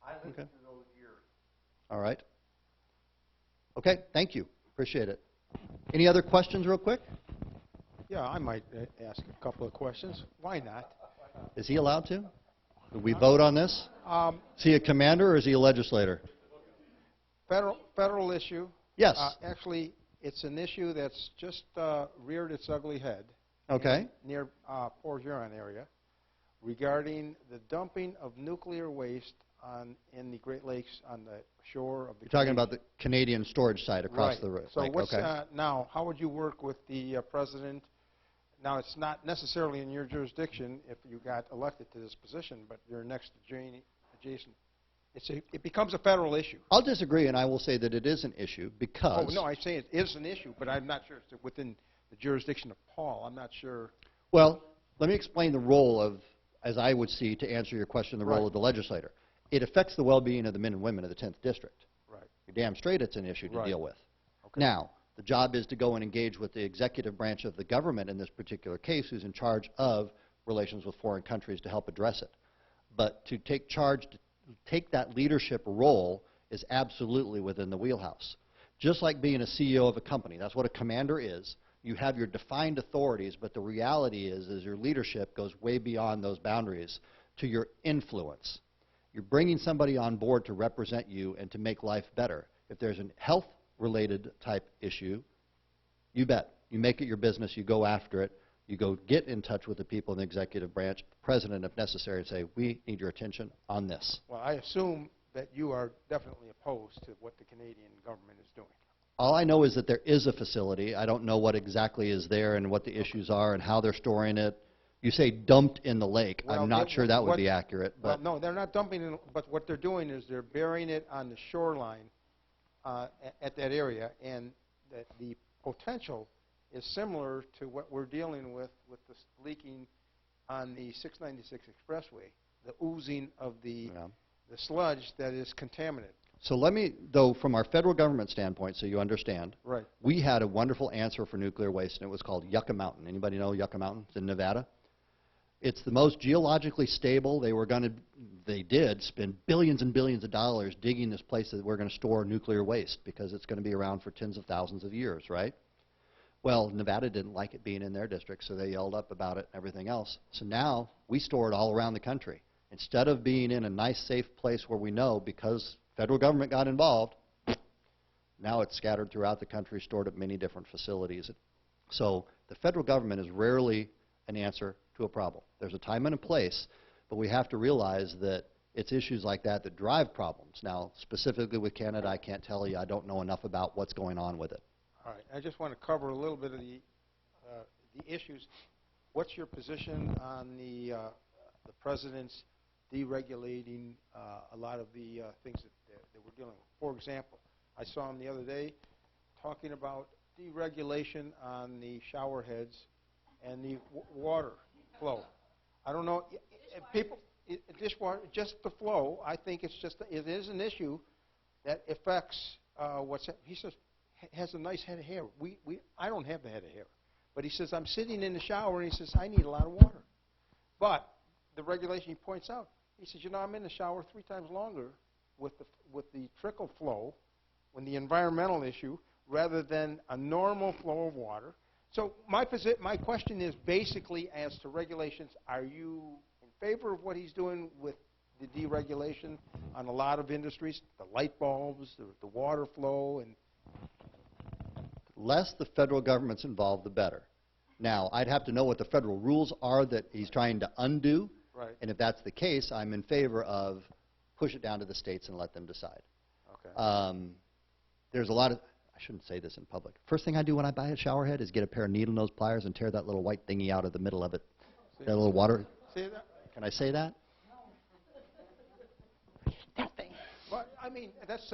I lived through those years. All right. Okay, thank you. Appreciate it. Any other questions real quick? Yeah, I might ask a couple of questions. Why not? Is he allowed to? Do we vote on this? Is he a commander or is he a legislator? Federal issue. Yes. Actually, it's an issue that's just reared its ugly head. Okay. Near Port Huron area, regarding the dumping of nuclear waste in the Great Lakes on the shore of the. You're talking about the Canadian storage site across the lake. So what's now? How would you work with the president? Now, it's not necessarily in your jurisdiction if you got elected to this position, but you're next to adjacent. It becomes a federal issue. I'll disagree, and I will say that it is an issue because. Oh no, I say it is an issue, but I'm not sure it's within the jurisdiction of Paul. I'm not sure. Well, let me explain the role of, as I would see, to answer your question, the role of the legislator. It affects the well-being of the men and women of the 10th District. Right. You're damn straight it's an issue to deal with. Okay. Now, the job is to go and engage with the executive branch of the government in this particular case, who's in charge of relations with foreign countries to help address it. But to take charge, to take that leadership role is absolutely within the wheelhouse. Just like being a CEO of a company, that's what a commander is. You have your defined authorities, but the reality is your leadership goes way beyond those boundaries to your influence. You're bringing somebody on board to represent you and to make life better. If there's a health-related type issue, you bet. You make it your business, you go after it, you go get in touch with the people in the executive branch, the president if necessary, and say, we need your attention on this. Well, I assume that you are definitely opposed to what the Canadian government is doing. All I know is that there is a facility. I don't know what exactly is there and what the issues are and how they're storing it. You say dumped in the lake. Well, I'm not sure that would be accurate. But well, no, they're not dumping it, but what they're doing is they're burying it on the shoreline at that area, and that the potential is similar to what we're dealing with the leaking on the 696 expressway, the oozing of the sludge that is contaminated. So let me, though, from our federal government standpoint, so you understand, Right. we had a wonderful answer for nuclear waste, and it was called Yucca Mountain. Anybody know Yucca Mountain? It's in Nevada. It's the most geologically stable. They did spend billions and billions of dollars digging this place that we're going to store nuclear waste because it's going to be around for tens of thousands of years, right? Well, Nevada didn't like it being in their district, so they yelled up about it and everything else. So now we store it all around the country. Instead of being in a nice, safe place where we know, because federal government got involved, now it's scattered throughout the country, stored at many different facilities. So the federal government is rarely an answer to a problem. There's a time and a place, but we have to realize that it's issues like that that drive problems. Now, specifically with Canada, I can't tell you. I don't know enough about what's going on with it. All right. I just want to cover a little bit of the issues. What's your position on the president's deregulating a lot of the things that we're dealing with? For example, I saw him the other day talking about deregulation on the shower heads and the water flow. I don't know, dishwater, just the flow. I think it is an issue that affects he says has a nice head of hair. I don't have the head of hair, but he says I'm sitting in the shower and he says I need a lot of water. But the regulation he points out, he says, you know, I'm in the shower 3 times longer with the trickle flow, when the environmental issue, rather than a normal flow of water. So my question is basically as to regulations, are you in favor of what he's doing with the deregulation on a lot of industries, the light bulbs, the water flow, and Less the federal government's involved, the better. Now, I'd have to know what the federal rules are that he's trying to undo. right? And if that's the case, I'm in favor of push it down to the states and let them decide. Okay. There's a lot of, I shouldn't say this in public. First thing I do when I buy a shower head is get a pair of needle nose pliers and tear that little white thingy out of the middle of it. See? That little water. See that? Can I say that? Nothing. Well, I mean, that's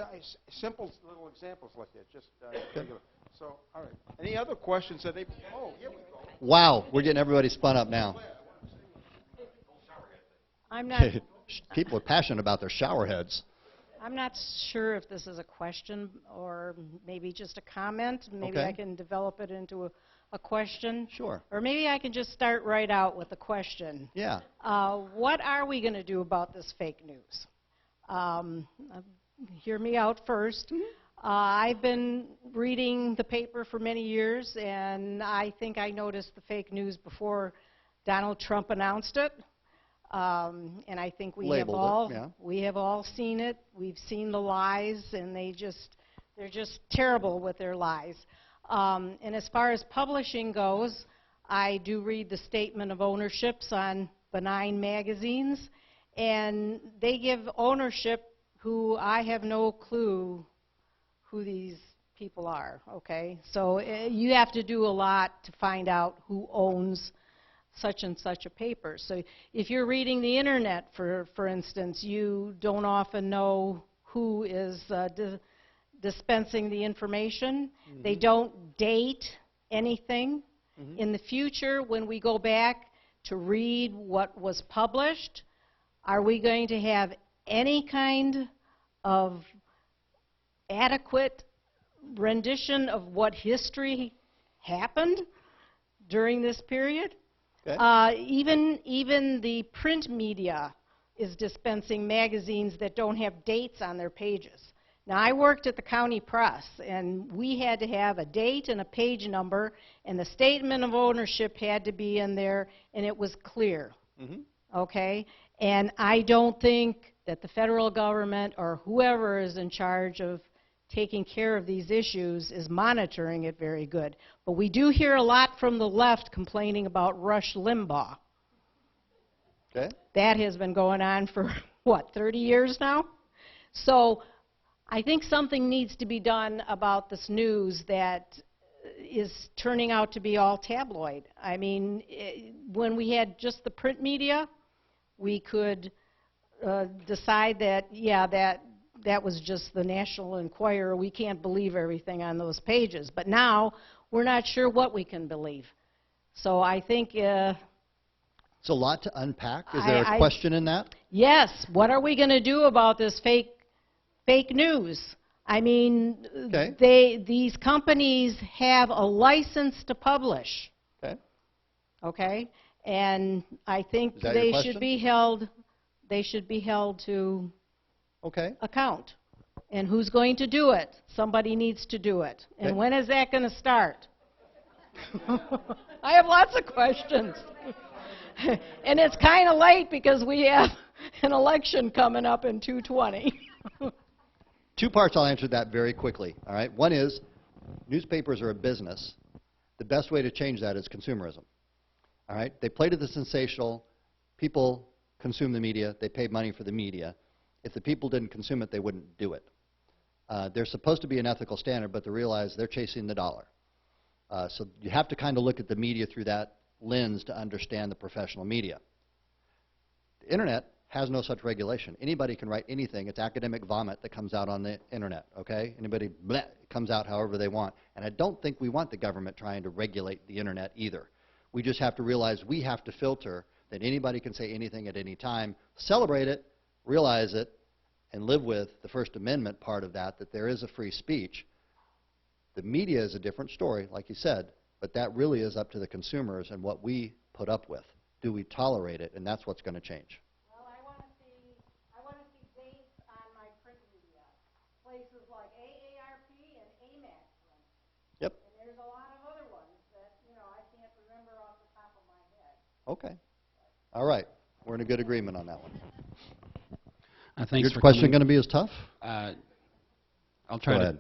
simple little examples like that, just regular. So, all right. Any other questions that they? Oh, here we go. Wow, we're getting everybody spun up now. I'm not, People are passionate about their shower heads. I'm not sure if this is a question or maybe just a comment. Maybe Okay. I can develop it into a question. Sure. Or maybe I can just start right out with a question. Yeah. What are we going to do about this fake news? Hear me out first. I've been reading the paper for many years, and I think I noticed the fake news before Donald Trump announced it. And I think we have Labeled it, yeah. we have all seen it. We've seen the lies, and they're just terrible with their lies. And as far as publishing goes, I do read the statement of ownerships on benign magazines, and they give ownership who I have no clue who these people are, okay? So you have to do a lot to find out who owns such and such a paper. So if you're reading the internet, for instance, you don't often know who is dispensing the information. Mm-hmm. They don't date anything. Mm-hmm. In the future, when we go back to read what was published, are we going to have any kind of adequate rendition of what history happened during this period? Okay. Even the print media is dispensing magazines that don't have dates on their pages. Now, I worked at the county press, and we had to have a date and a page number, and the statement of ownership had to be in there, and it was clear. Mm-hmm. Okay? And I don't think that the federal government or whoever is in charge of taking care of these issues is monitoring it very good. But we do hear a lot from the left complaining about Rush Limbaugh. Okay. That has been going on for, what, 30 years now? So I think something needs to be done about this news that is turning out to be all tabloid. I mean, when we had just the print media, we could decide that, yeah, that was just the National Enquirer. We can't believe everything on those pages. But now we're not sure what we can believe. So I think It's a lot to unpack. Is there a question in that? yes, what are we going to do about this fake news? I mean, Okay. these companies have a license to publish. Okay. Okay? And I think Is that your they question? should be held to Okay. account. And who's going to do it? Somebody needs to do it. And Okay. when is that going to start? I have lots of questions. And it's kind of late because we have an election coming up in 2/20. Two parts, I'll answer that very quickly. All right. One is newspapers are a business. The best way to change that is consumerism. All right. They play to the sensational. People consume the media. They pay money for the media. If the people didn't consume it, they wouldn't do it. There's supposed to be an ethical standard, but they realize they're chasing the dollar. So you have to kind of look at the media through that lens to understand the professional media. The internet has no such regulation. Anybody can write anything. It's academic vomit that comes out on the internet, okay? Anybody, bleh, it comes out however they want. And I don't think we want the government trying to regulate the internet either. We just have to realize we have to filter that anybody can say anything at any time, celebrate it, realize it, and live with the First Amendment part of that, that there is a free speech. The media is a different story, like you said, but that really is up to the consumers and what we put up with. do we tolerate it? And that's what's going to change. Well, I want to see dates on my print media. Places like AARP and AMAC, for instance. Yep. And there's a lot of other ones that, I can't remember off the top of my head. Okay. All right. We're in a good agreement on that one. Thanks Your for question coming. going to be as tough? I'll try Go to. ahead.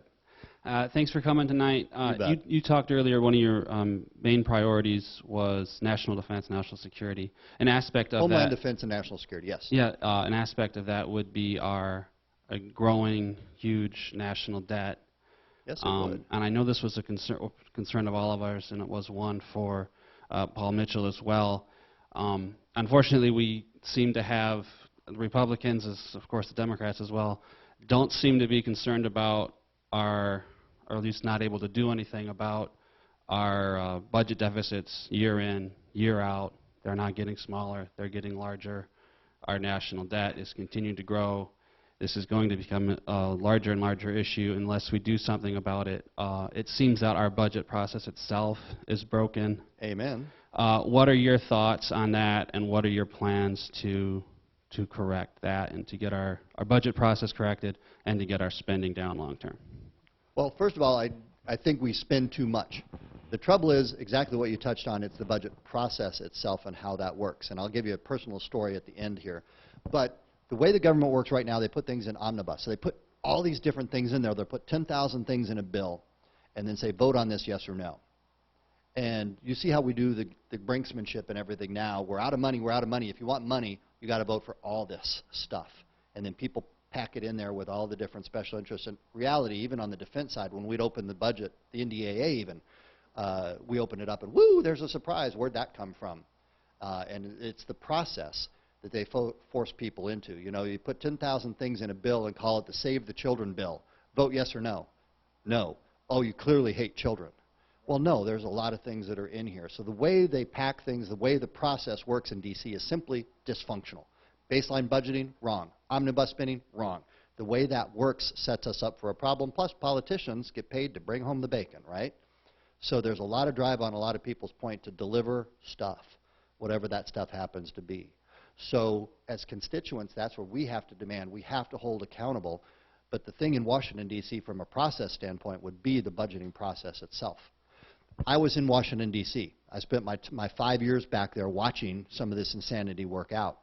Thanks for coming tonight. You bet. You talked earlier, one of your main priorities was national defense, national security. An aspect of Homeland that, Defense and National Security, yes. yeah, an aspect of that would be our growing, huge national debt. Yes, it would. And I know this was a concern of all of ours, and it was one for Paul Mitchell as well. Unfortunately, we seem to have the Republicans, as of course the Democrats as well, don't seem to be concerned about our, or at least not able to do anything about our budget deficits year in, year out. They're not getting smaller, they're getting larger. Our national debt is continuing to grow. This is going to become a larger and larger issue unless we do something about it. It seems that our budget process itself is broken. Amen. What are your thoughts on that, and what are your plans to correct that and to get our budget process corrected and to get our spending down long term? Well, first of all, I think we spend too much. The trouble is exactly what you touched on. It's the budget process itself and how that works. And I'll give you a personal story at the end here. But the way the government works right now, they put things in omnibus. So they put all these different things in there. They'll put 10,000 things in a bill and then say, vote on this, yes or no. And you see how we do the brinksmanship and everything now. We're out of money, we're out of money. If you want money, you got to vote for all this stuff. And then people pack it in there with all the different special interests. In reality, even on the defense side, when we'd open the budget, the NDAA even, we open it up and woo, there's a surprise. Where'd that come from? And it's the process that they force people into. You know, you put 10,000 things in a bill and call it the Save the Children bill. Vote yes or no. No. Oh, you clearly hate children. Well, no, there's a lot of things that are in here. So the way they pack things, the way the process works in D.C. is simply dysfunctional. Baseline budgeting, wrong. Omnibus spending, wrong. The way that works sets us up for a problem. Plus, politicians get paid to bring home the bacon, right? So there's a lot of drive on a lot of people's point to deliver stuff, whatever that stuff happens to be. So as constituents, that's where we have to demand. We have to hold accountable. But the thing in Washington, D.C., from a process standpoint, would be the budgeting process itself. I was in Washington, D.C. I spent my 5 years back there watching some of this insanity work out.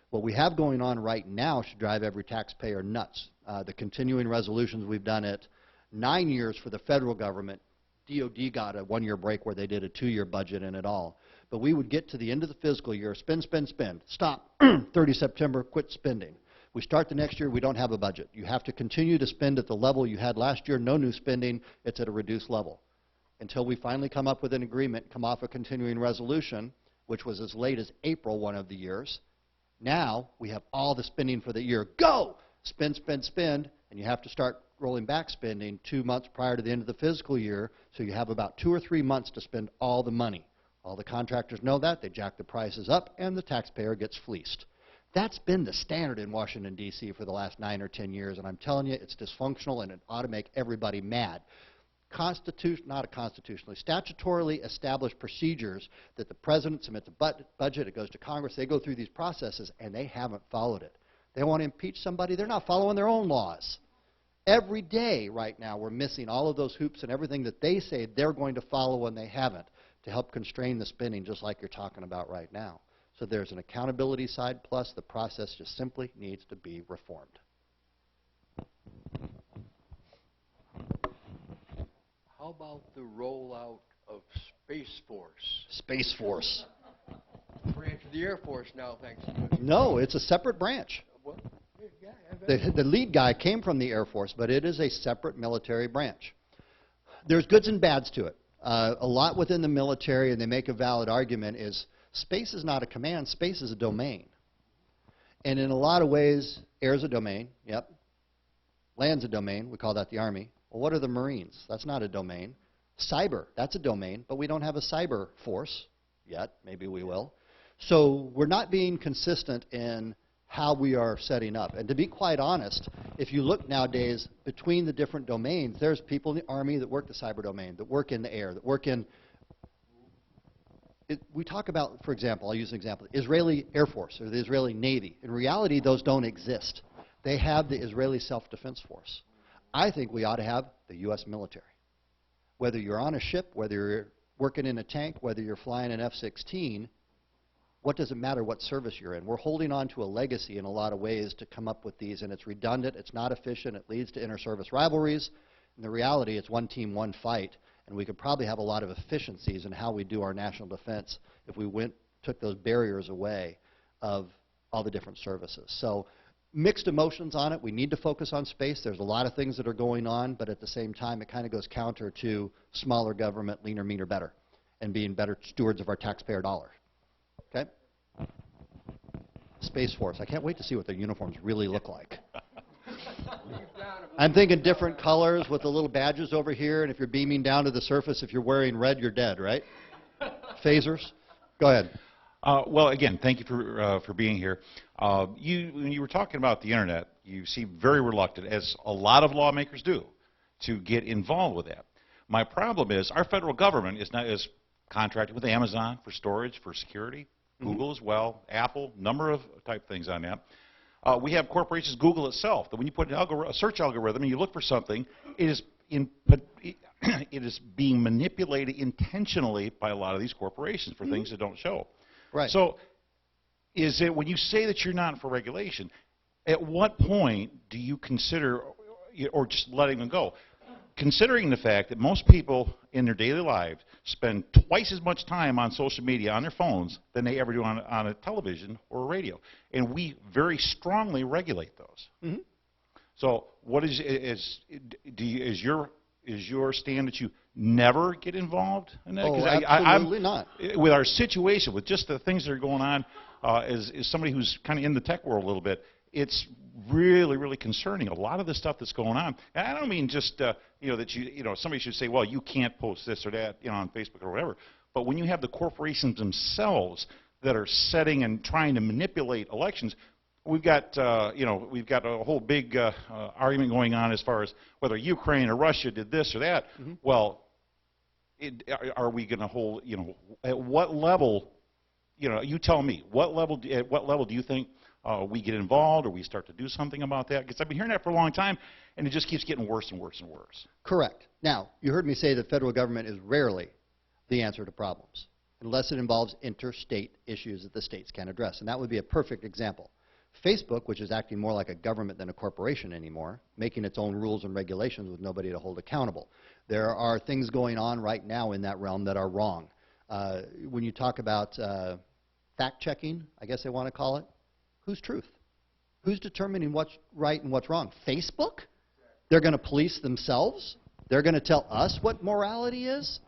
What we have going on right now should drive every taxpayer nuts. The continuing resolutions, we've done it 9 years for the federal government. DOD got a 1-year break where they did a 2-year budget in it all. But we would get to the end of the fiscal year, spend, spend, spend. Stop. 30 September, quit spending. We start the next year, we don't have a budget. You have to continue to spend at the level you had last year. No new spending. It's at a reduced level. Until we finally come up with an agreement, come off a continuing resolution, which was as late as April one of the years. Now we have all the spending for the year. Go! Spend, spend, spend, and you have to start rolling back spending 2 months prior to the end of the fiscal year, so you have about 2 or 3 months to spend all the money. All the contractors know that. They jack the prices up, and the taxpayer gets fleeced. That's been the standard in Washington, D.C. for the last 9 or 10 years, and I'm telling you, it's dysfunctional, and it ought to make everybody mad. Statutorily established procedures that the president submits a budget, it goes to Congress, they go through these processes, and they haven't followed it. They want to impeach somebody, they're not following their own laws. Every day right now we're missing all of those hoops and everything that they say they're going to follow and they haven't to help constrain the spending, just like you're talking about right now. So there's an accountability side, plus the process just simply needs to be reformed. How about the rollout of Space Force? Space Force. Branch of the Air Force now, thanks to No, it's a separate branch. well, yeah, I bet. The lead guy came from the Air Force, but it is a separate military branch. There's goods and bads to it. A lot within the military, and they make a valid argument, is space is not a command, space is a domain. And in a lot of ways, air's a domain, yep. Land's a domain, we call that the Army. Well, what are the Marines? That's not a domain. Cyber, that's a domain, but we don't have a cyber force yet. Maybe we will. So we're not being consistent in how we are setting up. And to be quite honest, if you look nowadays between the different domains, there's people in the Army that work the cyber domain, that work in the air, that work in we talk about, for example, I'll use an example, Israeli Air Force or the Israeli Navy. In reality, those don't exist. They have the Israeli Self-Defense Force. I think we ought to have the U.S. military. Whether you're on a ship, whether you're working in a tank, whether you're flying an F-16, what does it matter what service you're in? We're holding on to a legacy in a lot of ways to come up with these, and it's redundant, it's not efficient, it leads to inter-service rivalries. In the reality, it's one team, one fight, and we could probably have a lot of efficiencies in how we do our national defense if we took those barriers away of all the different services. So mixed emotions on it. We need to focus on space. There's a lot of things that are going on, but at the same time, it kind of goes counter to smaller government, leaner, meaner, better, and being better stewards of our taxpayer dollar. Okay? Space Force. I can't wait to see what their uniforms really look like. I'm thinking different colors with the little badges over here, and if you're beaming down to the surface, if you're wearing red, you're dead, right? Phasers? Go ahead. Well, again, thank you for being here. When you were talking about the internet, you seem very reluctant, as a lot of lawmakers do, to get involved with that. My problem is our federal government is contracted with Amazon for storage, for security, Google as well, Apple, number of type things on that. We have corporations, Google itself, that when you put a search algorithm and you look for something, it is being manipulated intentionally by a lot of these corporations for things that don't show. Right. So is it, when you say that you're not for regulation, at what point do you consider, or just letting them go, considering the fact that most people in their daily lives spend twice as much time on social media on their phones than they ever do on a television or a radio, and we very strongly regulate those. Mm-hmm. So what is your stand that you never get involved in that? Oh, absolutely not. With our situation, with just the things that are going on, as somebody who's kind of in the tech world a little bit, it's really, really concerning. A lot of the stuff that's going on, and I don't mean just that somebody should say, well, you can't post this or that, on Facebook or whatever. But when you have the corporations themselves that are setting and trying to manipulate elections, we've got a whole big argument going on as far as whether Ukraine or Russia did this or that. Mm-hmm. Well, are we going to hold? At what level? You tell me. At what level do you think we get involved, or we start to do something about that? Because I've been hearing that for a long time, and it just keeps getting worse and worse and worse. Correct. Now, you heard me say the federal government is rarely the answer to problems, unless it involves interstate issues that the states can't address. And that would be a perfect example. Facebook, which is acting more like a government than a corporation anymore, making its own rules and regulations with nobody to hold accountable. There are things going on right now in that realm that are wrong. When you talk about fact-checking, I guess they want to call it, whose truth? Who's determining what's right and what's wrong? Facebook? They're going to police themselves? They're going to tell us what morality is?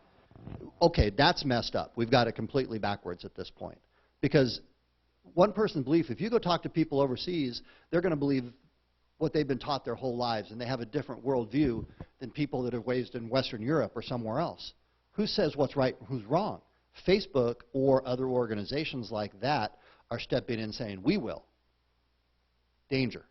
Okay, that's messed up. We've got it completely backwards at this point. Because one person's belief, if you go talk to people overseas, they're going to believe what they've been taught their whole lives, and they have a different worldview than people that have raised in Western Europe or somewhere else. Who says what's right and who's wrong? Facebook or other organizations like that are stepping in saying, we will. Danger.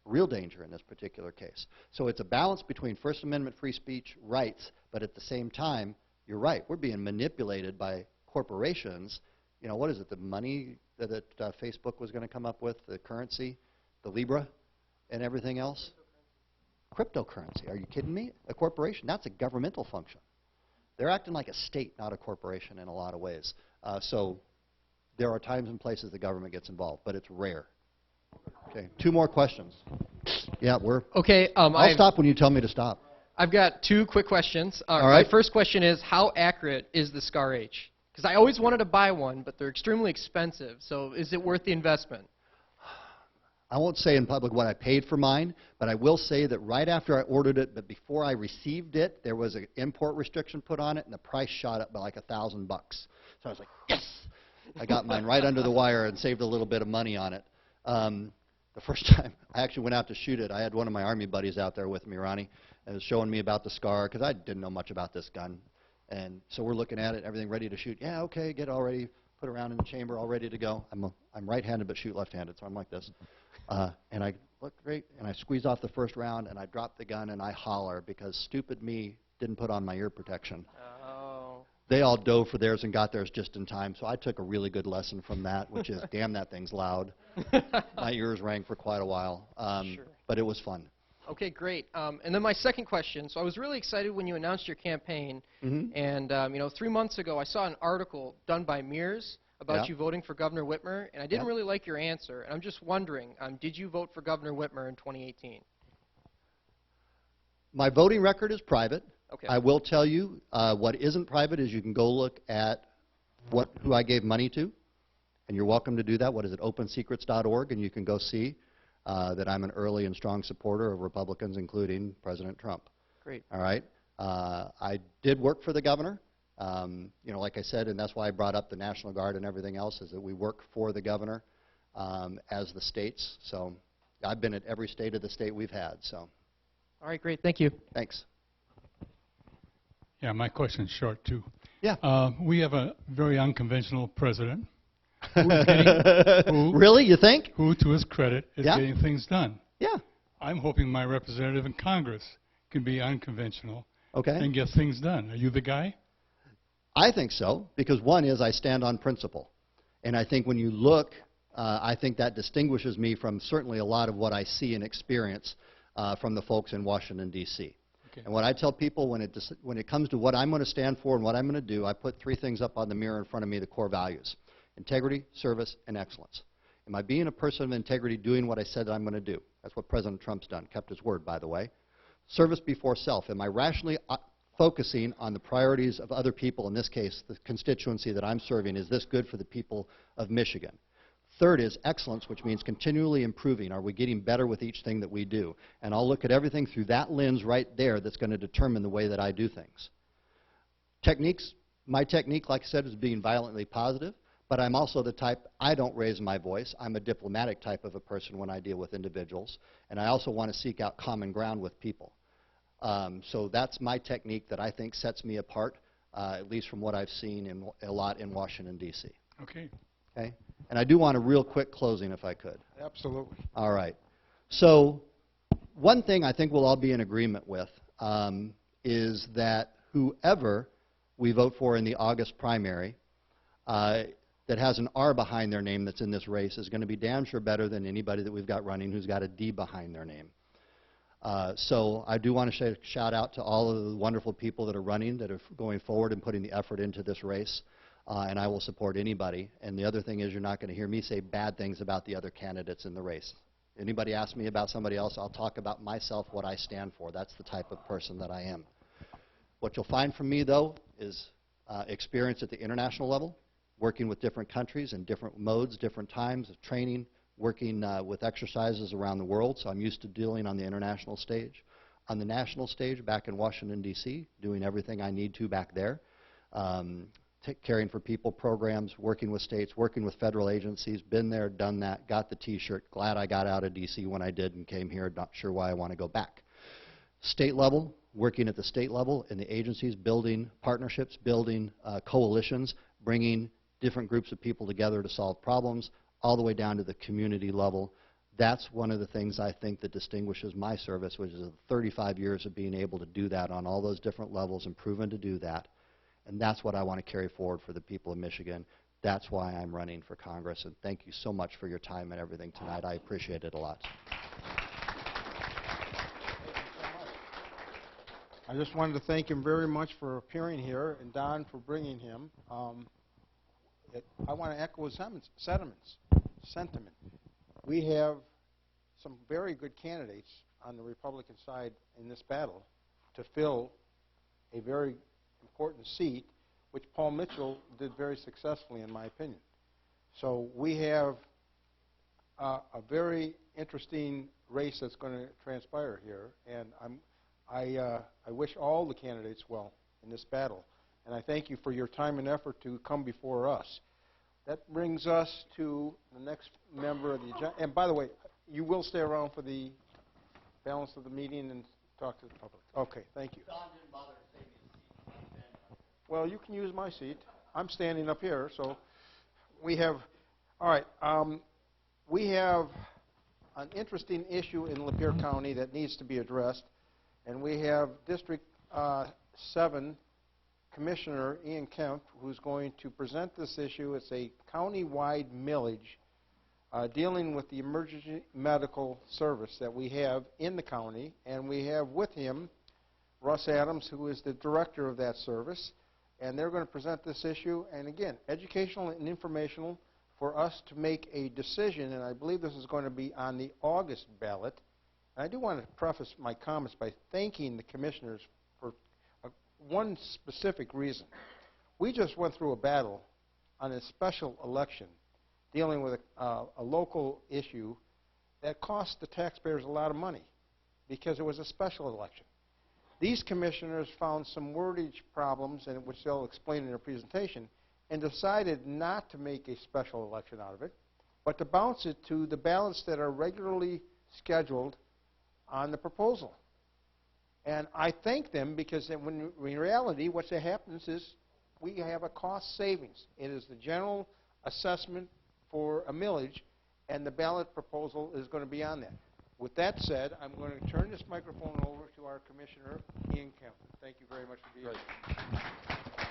Real danger in this particular case. So it's a balance between First Amendment free speech rights, but at the same time, you're right, we're being manipulated by corporations. What is it, the money that Facebook was going to come up with, the currency, the Libra, and everything else? Cryptocurrency. Are you kidding me? A corporation, that's a governmental function. They're acting like a state, not a corporation in a lot of ways. So there are times and places the government gets involved, but it's rare. Okay, 2 more questions. Yeah, okay. I'll stop when you tell me to stop. I've got 2 quick questions. All right. My first question is, how accurate is the SCAR H? Because I always wanted to buy one, but they're extremely expensive. So is it worth the investment? I won't say in public what I paid for mine, but I will say that right after I ordered it, but before I received it, there was an import restriction put on it, and the price shot up by like $1,000. So I was like, yes! I got mine right under the wire and saved a little bit of money on it. The first time I actually went out to shoot it, I had one of my Army buddies out there with me, Ronnie, and was showing me about the SCAR, because I didn't know much about this gun. And so we're looking at it, everything ready to shoot. Yeah, okay, get all ready, put it around in the chamber, all ready to go. I'm right-handed but shoot left-handed, so I'm like this. And I look great, and I squeeze off the first round, and I drop the gun, and I holler, because stupid me didn't put on my ear protection. Oh. they all dove for theirs and got theirs just in time. So I took a really good lesson from that, which is, damn, that thing's loud. My ears rang for quite a while, Sure. but it was fun. Okay, great. And then my second question. So I was really excited when you announced your campaign. Mhm. And, 3 months ago, I saw an article done by Mears about Yeah. you voting for Governor Whitmer, and I didn't Yeah. really like your answer. And I'm just wondering, did you vote for Governor Whitmer in 2018? My voting record is private. Okay. I will tell you, what isn't private is you can go look at who I gave money to, and you're welcome to do that. What is it, opensecrets.org, and you can go see that I'm an early and strong supporter of Republicans, including President Trump. Great. All right? I did work for the governor. Like I said, and that's why I brought up the National Guard and everything else, is that we work for the governor as the states. So I've been at every state of the state we've had. So All right, great. Thank you. thanks. Yeah, my question's short, too. Yeah. We have a very unconventional president who, Really, you think? who, to his credit, is Yeah. getting things done. Yeah. I'm hoping my representative in Congress can be unconventional Okay. and get things done. Are you the guy? I think so, because one is I stand on principle. And I think when you look, I think that distinguishes me from certainly a lot of what I see and experience from the folks in Washington, D.C. Okay. And what I tell people when it comes to what I'm going to stand for and what I'm going to do, I put three things up on the mirror in front of me, the core values: integrity, service, and excellence. Am I being a person of integrity, doing what I said I'm going to do? That's what President Trump's done, kept his word, by the way. Service before self. Am I rationally focusing on the priorities of other people, in this case, the constituency that I'm serving? Is this good for the people of Michigan? Third is excellence, which means continually improving. Are we getting better with each thing that we do? And I'll look at everything through that lens right there that's going to determine the way that I do things. Techniques, my technique, like I said, is being violently positive, but I'm also the type, I don't raise my voice. I'm a diplomatic type of a person when I deal with individuals, and I also want to seek out common ground with people. So that's my technique that I think sets me apart, at least from what I've seen a lot in Washington, D.C. Okay. Okay? And I do want a real quick closing, if I could. Absolutely. All right. So one thing I think we'll all be in agreement with is that whoever we vote for in the August primary that has an R behind their name that's in this race is going to be damn sure better than anybody that we've got running who's got a D behind their name. So I do want to shout out to all of the wonderful people that are running, that are going forward and putting the effort into this race. And I will support anybody. And the other thing is, you're not going to hear me say bad things about the other candidates in the race. Anybody ask me about somebody else, I'll talk about myself, what I stand for. That's the type of person that I am. What you'll find from me, though, is experience at the international level, working with different countries in different modes, different times of training, working with exercises around the world. So I'm used to dealing on the international stage. On the national stage, back in Washington, D.C., doing everything I need to back there. Caring for people programs, working with states, working with federal agencies, been there, done that, got the T-shirt. Glad I got out of D.C. when I did and came here. Not sure why I want to go back. State level, working at the state level in the agencies, building partnerships, building coalitions, bringing different groups of people together to solve problems, all the way down to the community level. That's one of the things I think that distinguishes my service, which is 35 years of being able to do that on all those different levels and proven to do that. And that's what I want to carry forward for the people of Michigan. That's why I'm running for Congress. And thank you so much for your time and everything tonight. I appreciate it a lot. I just wanted to thank him very much for appearing here, and Don for bringing him. I want to echo his sentiment. We have some very good candidates on the Republican side in this battle to fill a very important seat, which Paul Mitchell did very successfully, in my opinion. So we have a very interesting race that's going to transpire here, and I wish all the candidates well in this battle. And I thank you for your time and effort to come before us. That brings us to the next member of the agenda. And by the way, you will stay around for the balance of the meeting and talk to the public. Okay, thank you. Well, you can use my seat. I'm standing up here, so we have, all right, we have an interesting issue in Lapeer County that needs to be addressed, and we have District 7 Commissioner Ian Kemp, who's going to present this issue. It's a county-wide millage dealing with the emergency medical service that we have in the county, and we have with him Russ Adams, who is the director of that service, and they're going to present this issue, and again, educational and informational for us to make a decision, and I believe this is going to be on the August ballot. And I do want to preface my comments by thanking the commissioners for one specific reason. We just went through a battle on a special election dealing with a local issue that cost the taxpayers a lot of money because it was a special election. These commissioners found some wordage problems, and which they'll explain in their presentation, and decided not to make a special election out of it, but to bounce it to the ballots that are regularly scheduled on the proposal. And I thank them because in reality what happens is we have a cost savings. It is the general assessment for a millage, and the ballot proposal is going to be on that. With that said, I'm going to turn this microphone over to our Commissioner, Ian Kemp. Thank you very much for being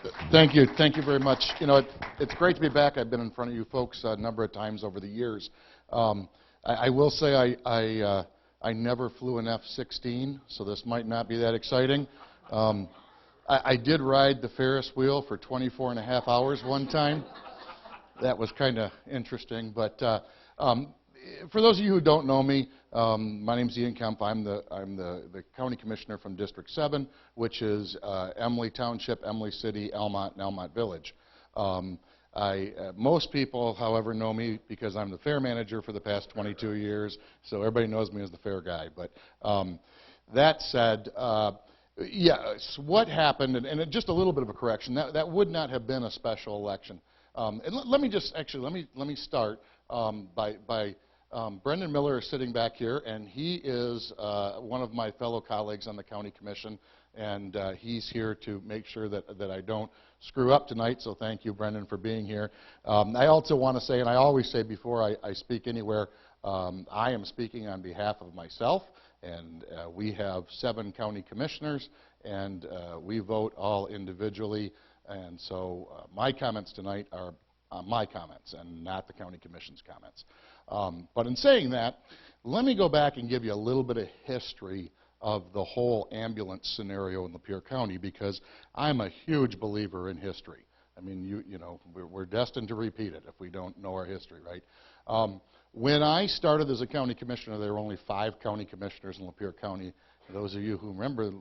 here. Thank you. Thank you very much. You know, it's great to be back. I've been in front of you folks a number of times over the years. I will say I never flew an F-16, so this might not be that exciting. I did ride the Ferris wheel for 24 and a half hours one time. That was kind of interesting. But for those of you who don't know me, my name's Ian Kemp. I'm the county commissioner from District 7, which is Emily Township, Emily City, Elmont, and Elmont Village. Most people, however, know me because I'm the fair manager for the past 22 years, so everybody knows me as the fair guy. But that said, yes, what happened, and just a little bit of a correction, that would not have been a special election. And let me just, actually, let me start by Brendan Miller is sitting back here, and he is one of my fellow colleagues on the county commission, and he's here to make sure that I don't screw up tonight, so thank you, Brendan, for being here. I also want to say, and I always say before I speak anywhere, I am speaking on behalf of myself, and we have 7 county commissioners, and we vote all individually, and so my comments tonight are my comments and not the county commission's comments. But in saying that, let me go back and give you a little bit of history of the whole ambulance scenario in Lapeer County, because I'm a huge believer in history. I mean, you know, we're destined to repeat it if we don't know our history, right? When I started as a county commissioner, there were only 5 county commissioners in Lapeer County. For those of you who remember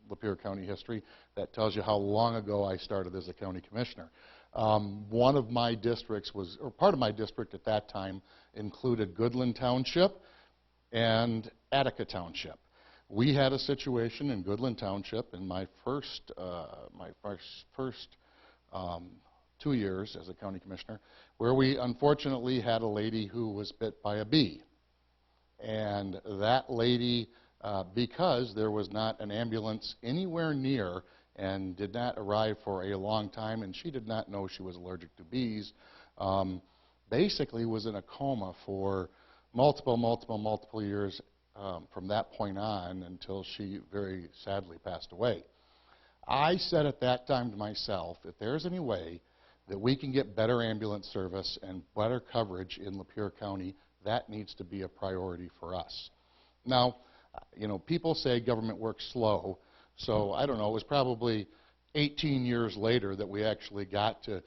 Lapeer County history, that tells you how long ago I started as a county commissioner. One of my districts was, or part of my district at that time, included Goodland Township and Attica Township. We had a situation in Goodland Township in my first 2 years as a county commissioner, where we unfortunately had a lady who was bit by a bee. And that lady, because there was not an ambulance anywhere near and did not arrive for a long time, and she did not know she was allergic to bees, basically was in a coma for multiple years from that point on until she very sadly passed away. I said at that time to myself, if there's any way that we can get better ambulance service and better coverage in Lapeer County, that needs to be a priority for us. Now, you know, people say government works slow, so I don't know, it was probably 18 years later that we actually got to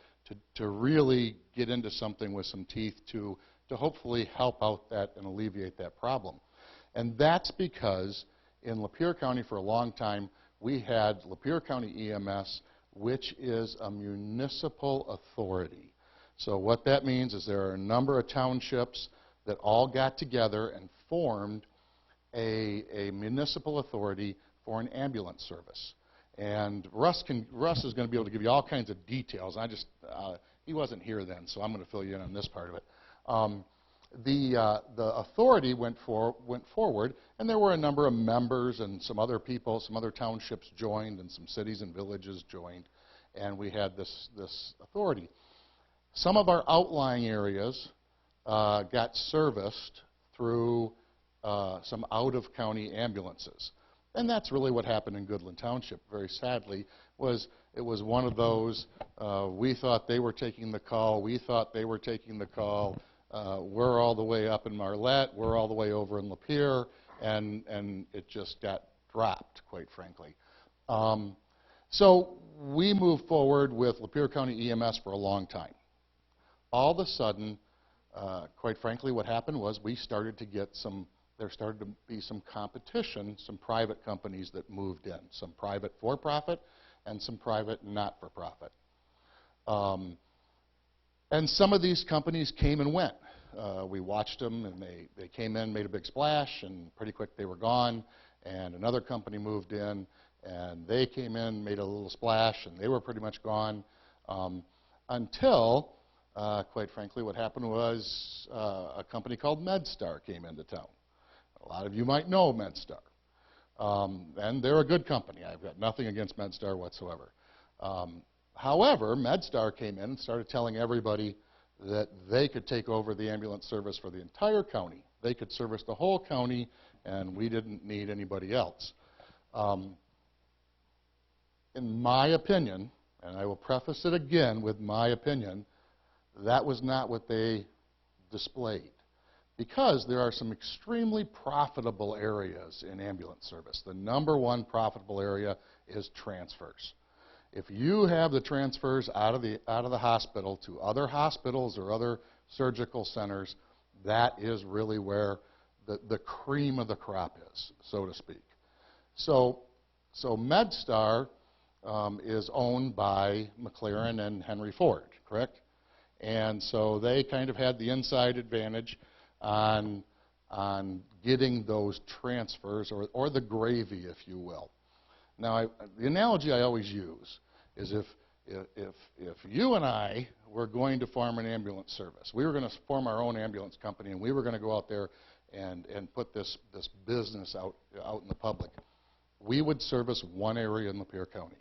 really get into something with some teeth to hopefully help out that and alleviate that problem. And that's because in Lapeer County for a long time, we had Lapeer County EMS, which is a municipal authority. So what that means is there are a number of townships that all got together and formed a municipal authority for an ambulance service. And Russ is going to be able to give you all kinds of details. He wasn't here then, so I'm going to fill you in on this part of it. The authority went forward, and there were a number of members and some other people, some other townships joined, and some cities and villages joined, and we had this authority. Some of our outlying areas got serviced through some out-of-county ambulances. And that's really what happened in Goodland Township, very sadly. it was one of those, we thought they were taking the call, we thought they were taking the call, we're all the way up in Marlette, we're all the way over in Lapeer, and it just got dropped, quite frankly. So we moved forward with Lapeer County EMS for a long time. All of a sudden, quite frankly, what happened was we started to get there started to be some competition, some private companies that moved in, some private for-profit and some private not-for-profit. And some of these companies came and went. We watched them, and they came in, made a big splash, and pretty quick they were gone. And another company moved in, and they came in, made a little splash, and they were pretty much gone until, quite frankly, what happened was a company called MedStar came into town. A lot of you might know MedStar. And they're a good company. I've got nothing against MedStar whatsoever. However, MedStar came in and started telling everybody that they could take over the ambulance service for the entire county. They could service the whole county, and we didn't need anybody else. In my opinion, and I will preface it again with my opinion, that was not what they displayed. Because there are some extremely profitable areas in ambulance service. The number one profitable area is transfers. If you have the transfers out of the hospital to other hospitals or other surgical centers, that is really where the cream of the crop is, so to speak. So MedStar is owned by McLaren and Henry Ford, correct? And so they kind of had the inside advantage on getting those transfers, or the gravy, if you will. Now, the analogy I always use is if you and I were going to form an ambulance service, we were going to form our own ambulance company, and we were going to go out there and put this business out in the public, we would service one area in Lapeer County.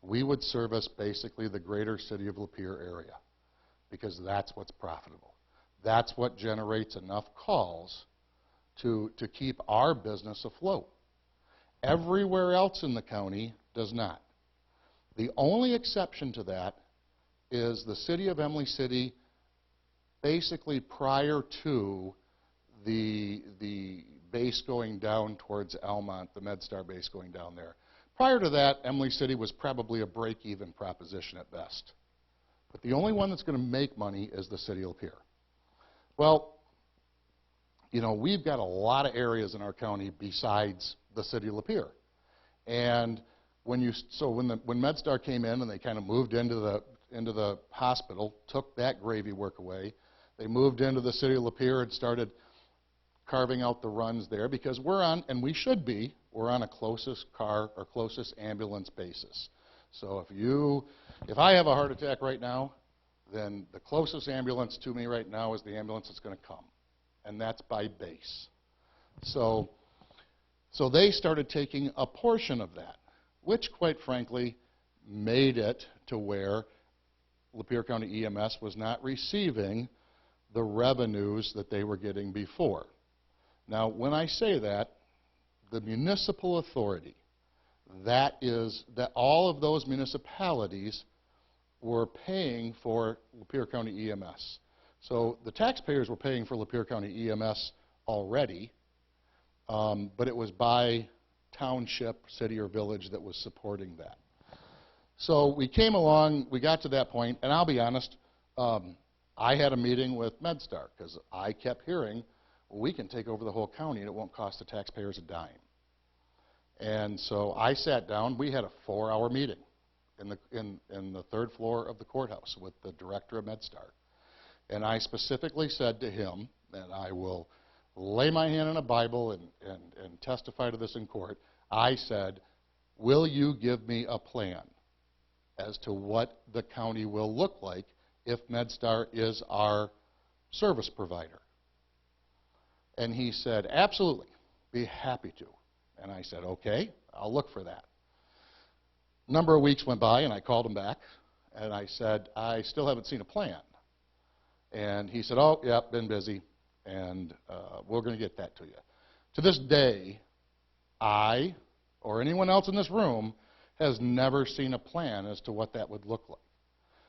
We would service basically the greater city of Lapeer area, because that's what's profitable. That's what generates enough calls to keep our business afloat. Everywhere else in the county does not. The only exception to that is the city of Emily City, basically prior to the base going down towards Almont, the MedStar base going down there. Prior to that, Emily City was probably a break-even proposition at best. But the only one that's going to make money is the city of Lapeer. Well, you know, we've got a lot of areas in our county besides the city of Lapeer. And when MedStar came in and they kind of moved into the hospital, took that gravy work away, they moved into the city of Lapeer and started carving out the runs there, because we're on, and we should be, we're on a closest car or closest ambulance basis. So if I have a heart attack right now, then the closest ambulance to me right now is the ambulance that's going to come, and that's by base. So they started taking a portion of that, which, quite frankly, made it to where Lapeer County EMS was not receiving the revenues that they were getting before. Now, when I say that, the municipal authority, that all of those municipalities were paying for Lapeer County EMS. So the taxpayers were paying for Lapeer County EMS already, but it was by township, city, or village that was supporting that. So we came along, we got to that point, and I'll be honest, I had a meeting with MedStar, because I kept hearing, well, we can take over the whole county and it won't cost the taxpayers a dime. And so I sat down, we had a 4-hour meeting in the third floor of the courthouse with the director of MedStar. And I specifically said to him, and I will lay my hand on a Bible and testify to this in court, I said, will you give me a plan as to what the county will look like if MedStar is our service provider? And he said, absolutely, be happy to. And I said, okay, I'll look for that. A number of weeks went by, and I called him back, and I said, I still haven't seen a plan. And he said, oh, yeah, been busy, and we're going to get that to you. To this day, I, or anyone else in this room, has never seen a plan as to what that would look like.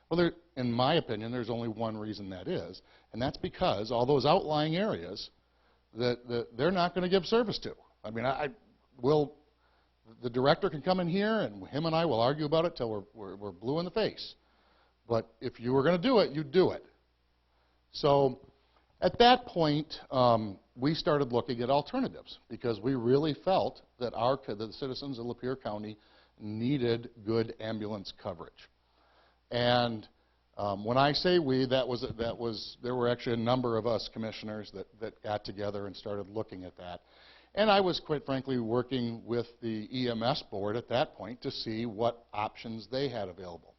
Well, in my opinion, there's only one reason that is, and that's because all those outlying areas that they're not going to give service to. I mean, the director can come in here, and him and I will argue about it till we're blue in the face. But if you were going to do it, you'd do it. So at that point, we started looking at alternatives because we really felt that the citizens of Lapeer County needed good ambulance coverage. And when I say we, there were actually a number of us commissioners that got together and started looking at that. And I was, quite frankly, working with the EMS board at that point to see what options they had available.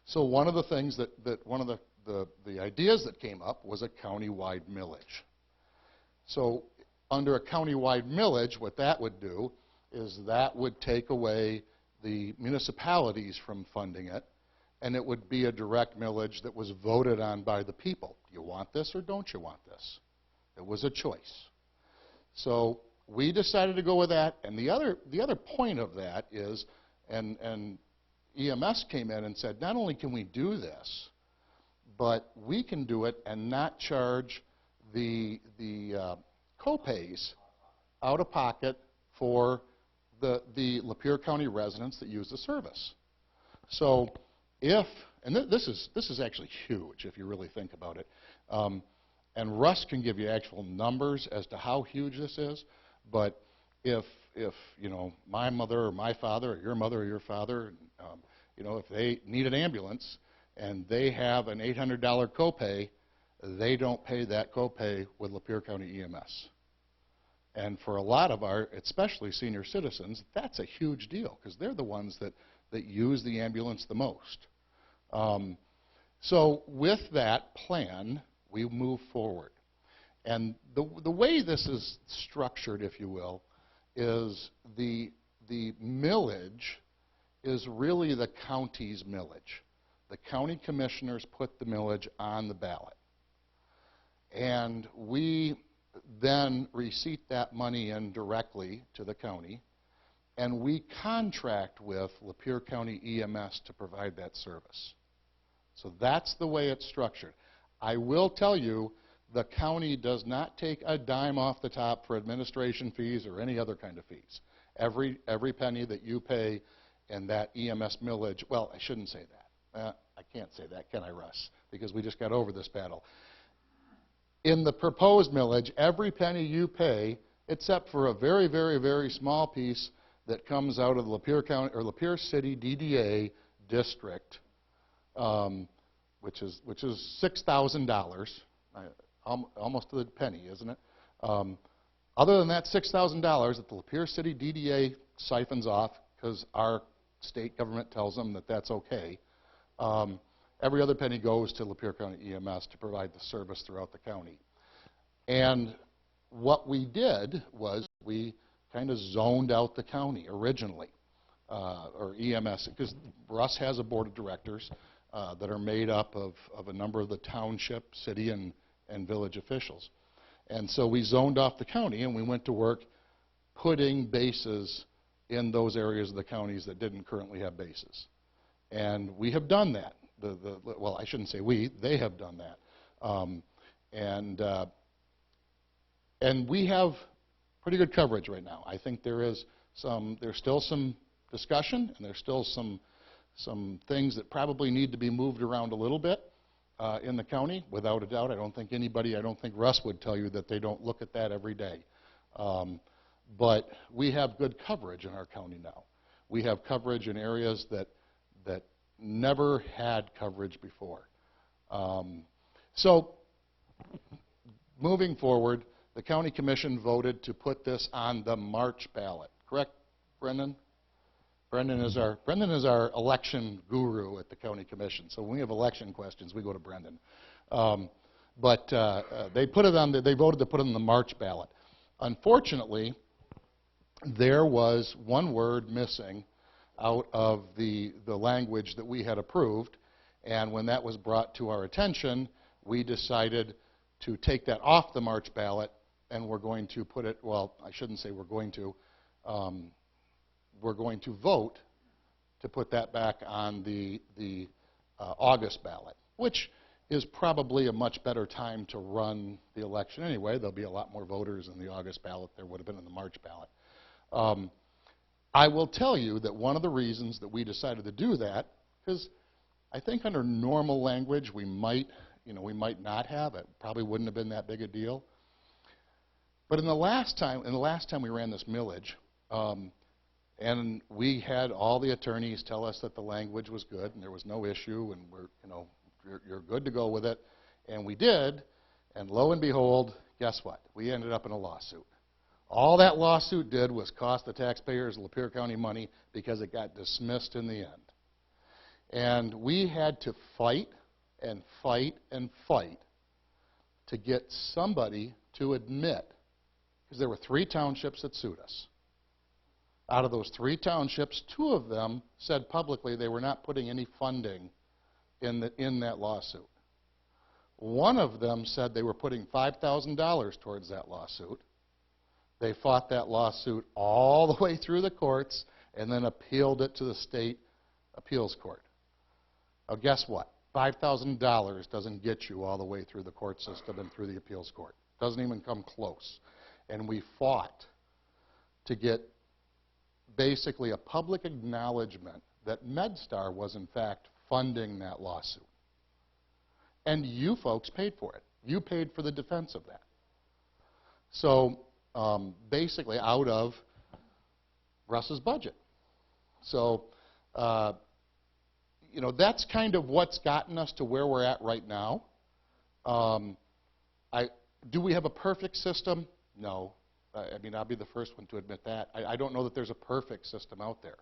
So one of the things one of the ideas that came up was a county-wide millage. So under a county-wide millage, what that would do is that would take away the municipalities from funding it, and it would be a direct millage that was voted on by the people. Do you want this or don't you want this? It was a choice. So we decided to go with that, and the other point of that is, and EMS came in and said, not only can we do this, but we can do it and not charge the co-pays out of pocket for the Lapeer County residents that use the service. So and this is actually huge if you really think about it, and Russ can give you actual numbers as to how huge this is, but if you know, my mother or my father or your father, you know, if they need an ambulance and they have an $800 copay, they don't pay that copay with Lapeer County EMS. And for a lot of our, especially senior citizens, that's a huge deal because they're the ones that use the ambulance the most. So with that plan, we move forward. And the way this is structured, if you will, is the millage is really the county's millage. The county commissioners put the millage on the ballot. And we then receipt that money in directly to the county, and we contract with Lapeer County EMS to provide that service. So that's the way it's structured. I will tell you, the county does not take a dime off the top for administration fees or any other kind of fees. Every penny that you pay in that EMS millage, well, I shouldn't say that. I can't say that, can I, Russ? Because we just got over this battle. In the proposed millage, every penny you pay, except for a very, very, very small piece that comes out of the Lapeer County or Lapeer City DDA district, which is $6,000, almost to the penny, isn't it? Other than that $6,000 that the Lapeer City DDA siphons off because our state government tells them that that's okay, every other penny goes to Lapeer County EMS to provide the service throughout the county. And what we did was we kind of zoned out the county originally, or EMS, because Russ has a board of directors that are made up of a number of the township, city, and village officials. And so we zoned off the county, and we went to work putting bases in those areas of the counties that didn't currently have bases. And we have done that. Well, I shouldn't say we, they have done that. And we have pretty good coverage right now. I think there's still some discussion, and there's still some things that probably need to be moved around a little bit in the county, without a doubt. I don't think Russ would tell you that they don't look at that every day. But we have good coverage in our county now. We have coverage in areas that never had coverage before. So moving forward, the county commission voted to put this on the March ballot. Correct, Brendan? Brendan is our election guru at the county commission. So when we have election questions, we go to Brendan. They voted to put it on the March ballot. Unfortunately, there was one word missing out of the language that we had approved, and when that was brought to our attention, we decided to take that off the March ballot, and we're going to put it, well, I shouldn't say we're going to vote to put that back on the August ballot, which is probably a much better time to run the election anyway. There'll be a lot more voters in the August ballot there would have been in the March ballot. I will tell you that one of the reasons that we decided to do that, because I think under normal language we might not have it. Probably wouldn't have been that big a deal. But in the last time we ran this millage, and we had all the attorneys tell us that the language was good and there was no issue and you're good to go with it, and we did, and lo and behold, guess what? We ended up in a lawsuit. All that lawsuit did was cost the taxpayers of Lapeer County money because it got dismissed in the end. And we had to fight and fight and fight to get somebody to admit, because there were 3 townships that sued us. Out of those 3 townships, 2 of them said publicly they were not putting any funding in that lawsuit. One of them said they were putting $5,000 towards that lawsuit. They fought that lawsuit all the way through the courts and then appealed it to the state appeals court. Now guess what? $5,000 doesn't get you all the way through the court system and through the appeals court. Doesn't even come close. And we fought to get basically a public acknowledgement that MedStar was in fact funding that lawsuit. And you folks paid for it. You paid for the defense of that. So basically out of Russ's budget. So that's kind of what's gotten us to where we're at right now. Do we have a perfect system? No. I mean, I'll be the first one to admit that. I don't know that there's a perfect system out there.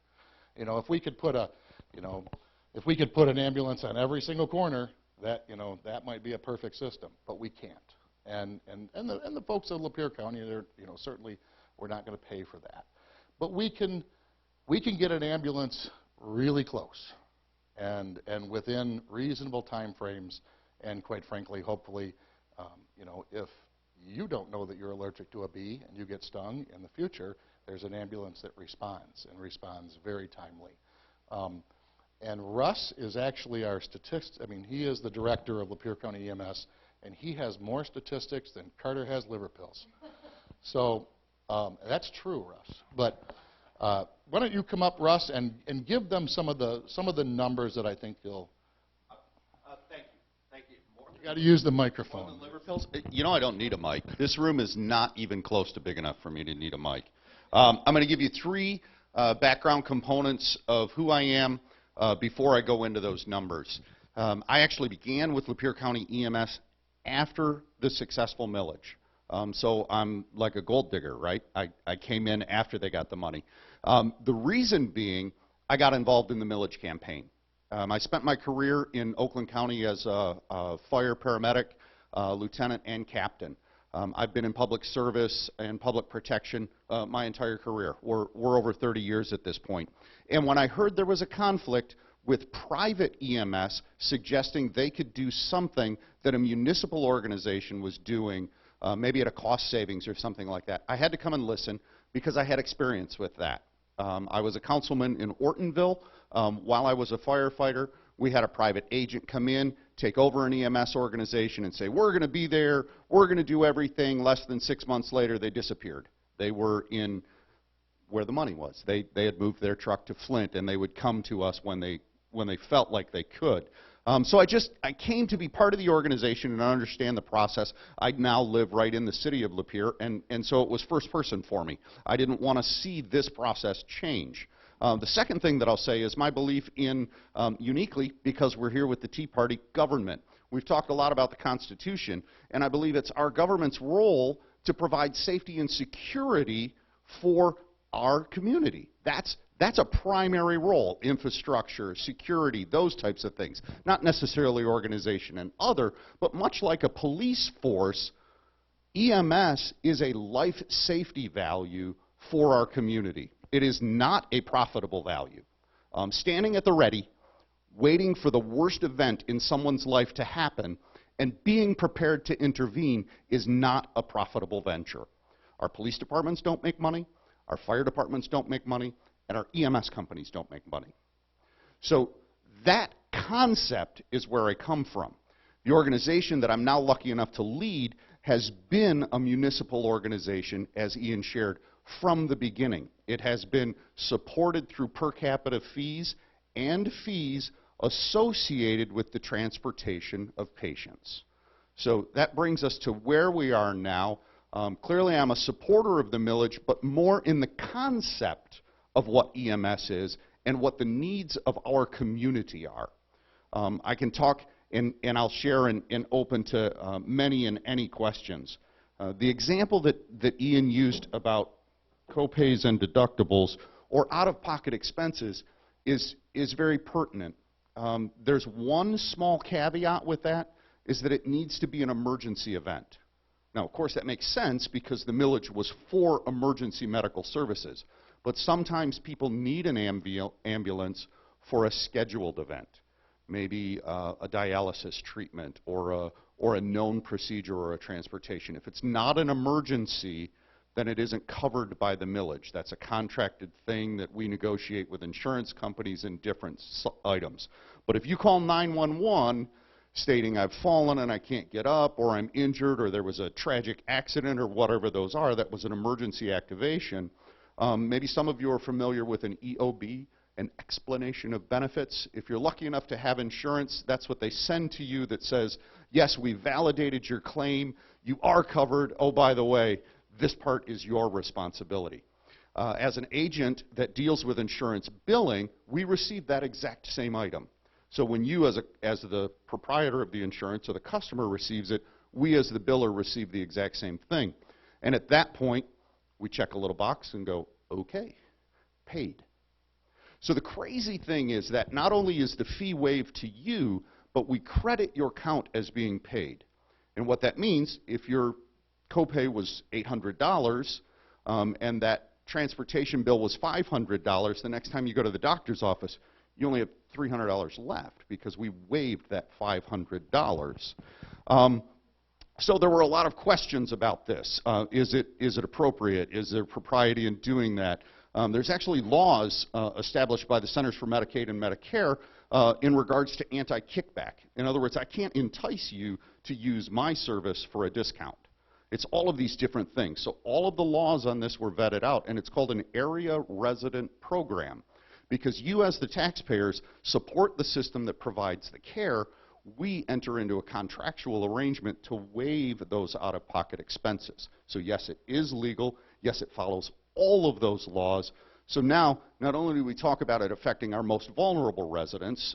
If we could put an ambulance on every single corner, that might be a perfect system, but we can't. And the folks of Lapeer County, certainly we're not going to pay for that. But we can get an ambulance really close and within reasonable time frames, and quite frankly, hopefully, if you don't know that you're allergic to a bee and you get stung in the future, there's an ambulance that responds and responds very timely. And Russ is actually our statistician. I mean, he is the director of Lapeer County EMS, and he has more statistics than Carter has liver pills. So that's true, Russ. But why don't you come up, Russ, and give them some of the numbers that I think you'll. Thank you. You got to use the microphone. More than liver pills? I don't need a mic. This room is not even close to big enough for me to need a mic. I'm going to give you 3 background components of who I am before I go into those numbers. I actually began with Lapeer County EMS after the successful millage. So I'm like a gold digger, right? I came in after they got the money. The reason being, I got involved in the millage campaign. I spent my career in Oakland County as a fire paramedic, lieutenant, and captain. I've been in public service and public protection my entire career. We're over 30 years at this point. And when I heard there was a conflict with private EMS suggesting they could do something that a municipal organization was doing, maybe at a cost savings or something like that, I had to come and listen because I had experience with that. I was a councilman in Ortonville. While I was a firefighter, we had a private agent come in, take over an EMS organization and say, we're going to be there, we're going to do everything. Less than 6 months later, they disappeared. They were in where the money was. They had moved their truck to Flint, and they would come to us when they felt like they could. So I came to be part of the organization and understand the process. I now live right in the city of Lapeer, and so it was first person for me. I didn't want to see this process change. The second thing that I'll say is my belief in, uniquely, because we're here with the Tea Party, government. We've talked a lot about the Constitution, and I believe it's our government's role to provide safety and security for our community. That's a primary role, infrastructure, security, those types of things. Not necessarily organization and other, but much like a police force, EMS is a life safety value for our community. It is not a profitable value. Standing at the ready, waiting for the worst event in someone's life to happen, and being prepared to intervene is not a profitable venture. Our police departments don't make money, our fire departments don't make money, and our EMS companies don't make money. So that concept is where I come from. The organization that I'm now lucky enough to lead has been a municipal organization, as Ian shared, from the beginning. It has been supported through per capita fees and fees associated with the transportation of patients. So that brings us to where we are now. Clearly, I'm a supporter of the millage, but more in the concept of what EMS is and what the needs of our community are. I can talk, and I'll share and open to many and any questions. The example that Ian used about copays and deductibles or out-of-pocket expenses is very pertinent. There's one small caveat with that, is that it needs to be an emergency event. Now, of course, that makes sense because the millage was for emergency medical services. But sometimes people need an ambulance for a scheduled event, maybe a dialysis treatment or a known procedure or a transportation. If it's not an emergency, then it isn't covered by the millage. That's a contracted thing that we negotiate with insurance companies in different items. But if you call 911 stating I've fallen and I can't get up, or I'm injured, or there was a tragic accident, or whatever those are, that was an emergency activation. Maybe some of you are familiar with an EOB, an explanation of benefits. If you're lucky enough to have insurance, that's what they send to you that says, yes, we validated your claim, you are covered, oh, by the way, this part is your responsibility. As an agent that deals with insurance billing, we receive that exact same item. So when you, as the proprietor of the insurance or the customer receives it, we as the biller receive the exact same thing. And at that point, we check a little box and go, okay, paid. So the crazy thing is that not only is the fee waived to you, but we credit your count as being paid. And what that means, if your copay was $800 and that transportation bill was $500, the next time you go to the doctor's office, you only have $300 left because we waived that $500. So there were a lot of questions about this. Is it appropriate? Is there propriety in doing that? There's actually laws established by the Centers for Medicaid and Medicare in regards to anti-kickback. In other words, I can't entice you to use my service for a discount. It's all of these different things. So all of the laws on this were vetted out, and it's called an area resident program. Because you as the taxpayers support the system that provides the care, we enter into a contractual arrangement to waive those out-of-pocket expenses. So yes, it is legal. Yes, it follows all of those laws. So now, not only do we talk about it affecting our most vulnerable residents,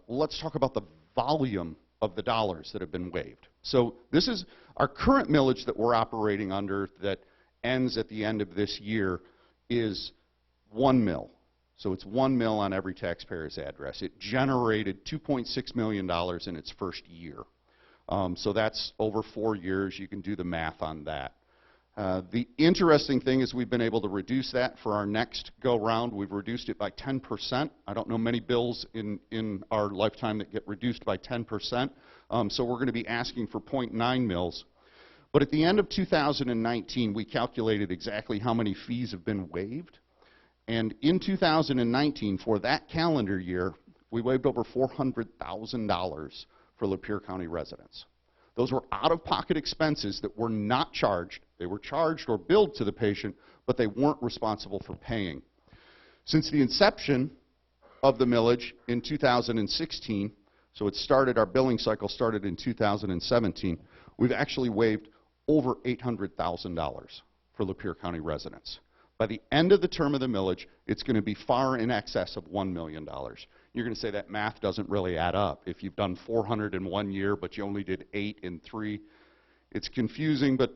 let's talk about the volume of the dollars that have been waived. So this is our current millage that we're operating under that ends at the end of this year is 1 mil. So it's 1 mil on every taxpayer's address. It generated $2.6 million in its first year. So that's over 4 years. You can do the math on that. The interesting thing is we've been able to reduce that for our next go-round. We've reduced it by 10%. I don't know many bills in our lifetime that get reduced by 10%. So we're going to be asking for 0.9 mils. But at the end of 2019, we calculated exactly how many fees have been waived. And in 2019, for that calendar year, we waived over $400,000 for Lapeer County residents. Those were out-of-pocket expenses that were not charged. They were charged or billed to the patient, but they weren't responsible for paying. Since the inception of the millage in 2016, so it started, our billing cycle started in 2017, we've actually waived over $800,000 for Lapeer County residents. By the end of the term of the millage, it's going to be far in excess of $1 million. You're going to say that math doesn't really add up. If you've done 400 in 1 year, but you only did 8 in 3, it's confusing, but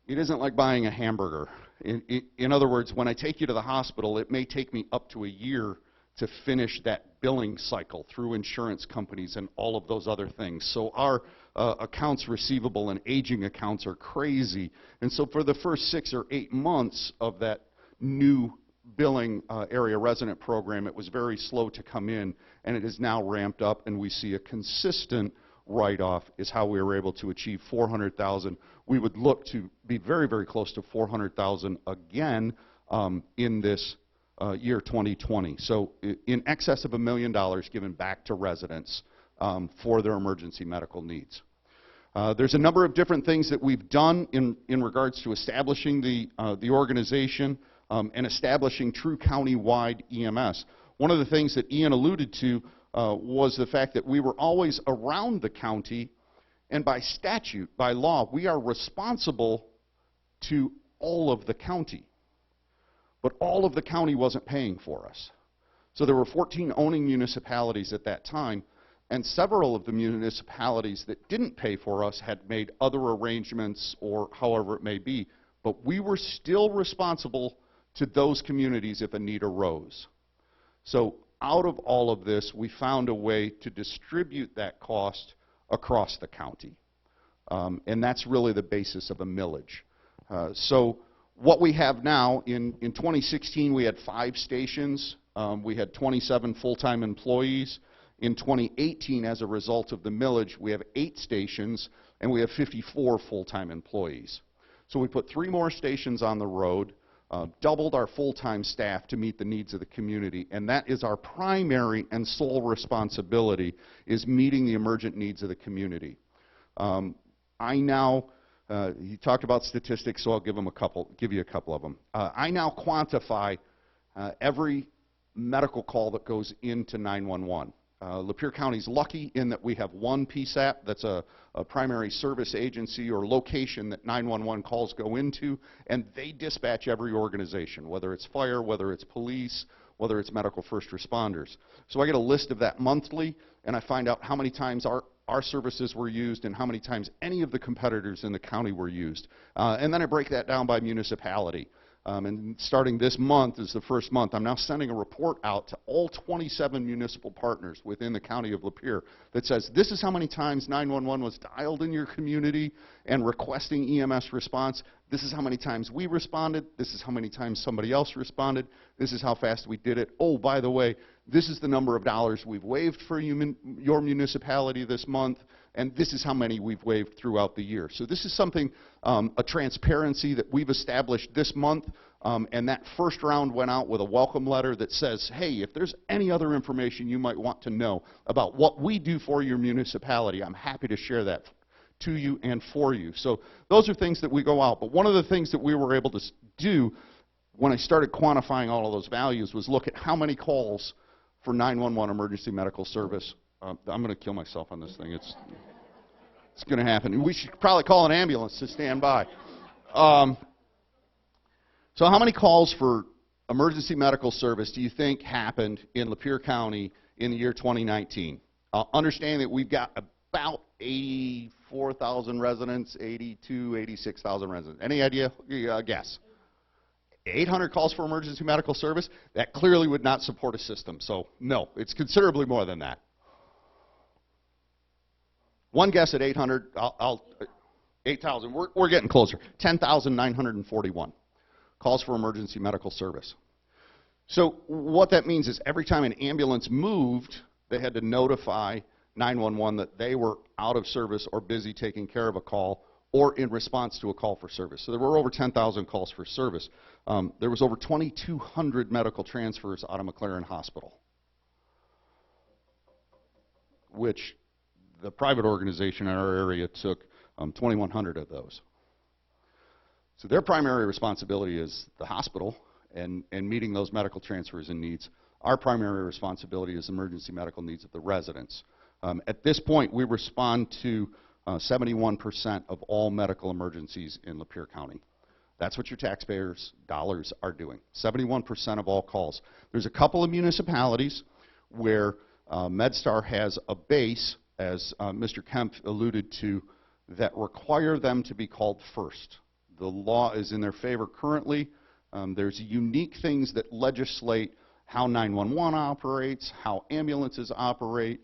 it isn't like buying a hamburger. In other words, when I take you to the hospital, it may take me up to a year to finish that billing cycle through insurance companies and all of those other things. So our accounts receivable and aging accounts are crazy. And so for the first 6 or 8 months of that new billing area resident program, it was very slow to come in, and it is now ramped up, and we see a consistent write-off is how we were able to achieve $400,000. We would look to be very, very close to $400,000 again in this year 2020. So in excess of $1 million given back to residents for their emergency medical needs. There's a number of different things that we've done in regards to establishing the organization and establishing true county-wide EMS. One of the things that Ian alluded to was the fact that we were always around the county, and by statute, by law, we are responsible to all of the county. But all of the county wasn't paying for us. So there were 14 owning municipalities at that time, and several of the municipalities that didn't pay for us had made other arrangements or however it may be. But we were still responsible to those communities if a need arose. So out of all of this, we found a way to distribute that cost across the county. And that's really the basis of a millage. So what we have now, in 2016 we had 5 stations. We had 27 full-time employees. In 2018, as a result of the millage, we have 8 stations, and we have 54 full-time employees. So we put 3 more stations on the road, doubled our full-time staff to meet the needs of the community, and that is our primary and sole responsibility, is meeting the emergent needs of the community. I now, he talked about statistics, so I'll give you a couple of them. I now quantify every medical call that goes into 911. Lapeer County's lucky in that we have one PSAP, that's a primary service agency or location that 911 calls go into, and they dispatch every organization, whether it's fire, whether it's police, whether it's medical first responders. So I get a list of that monthly, and I find out how many times our services were used and how many times any of the competitors in the county were used. And then I break that down by municipality. And starting this month is the first month, I'm now sending a report out to all 27 municipal partners within the county of Lapeer that says this is how many times 911 was dialed in your community and requesting EMS response. This is how many times we responded. This is how many times somebody else responded. This is how fast we did it. Oh, by the way, this is the number of dollars we've waived for your municipality this month, and this is how many we've waived throughout the year. So this is something, a transparency that we've established this month, and that first round went out with a welcome letter that says, hey, if there's any other information you might want to know about what we do for your municipality, I'm happy to share that to you and for you. So those are things that we go out. But one of the things that we were able to do when I started quantifying all of those values was look at how many calls for 911 emergency medical service. I'm going to kill myself on this thing. It's going to happen. We should probably call an ambulance to stand by. So how many calls for emergency medical service do you think happened in Lapeer County in the year 2019? Understand that we've got about 84,000 residents, 86,000 residents. Any idea? Guess. 800 calls for emergency medical service? That clearly would not support a system. So no, it's considerably more than that. One guess at 800, 8,000. We're getting closer. 10,941 calls for emergency medical service. So what that means is every time an ambulance moved, they had to notify 911 that they were out of service or busy taking care of a call or in response to a call for service. So there were over 10,000 calls for service. There was over 2,200 medical transfers out of McLaren Hospital, which the private organization in our area took 2,100 of those. So their primary responsibility is the hospital and meeting those medical transfers and needs. Our primary responsibility is emergency medical needs of the residents. At this point, we respond to 71% of all medical emergencies in Lapeer County. That's what your taxpayers' dollars are doing. 71% of all calls. There's a couple of municipalities where MedStar has a base, as Mr. Kemp alluded to, that require them to be called first. The law is in their favor currently. There's unique things that legislate how 911 operates, how ambulances operate.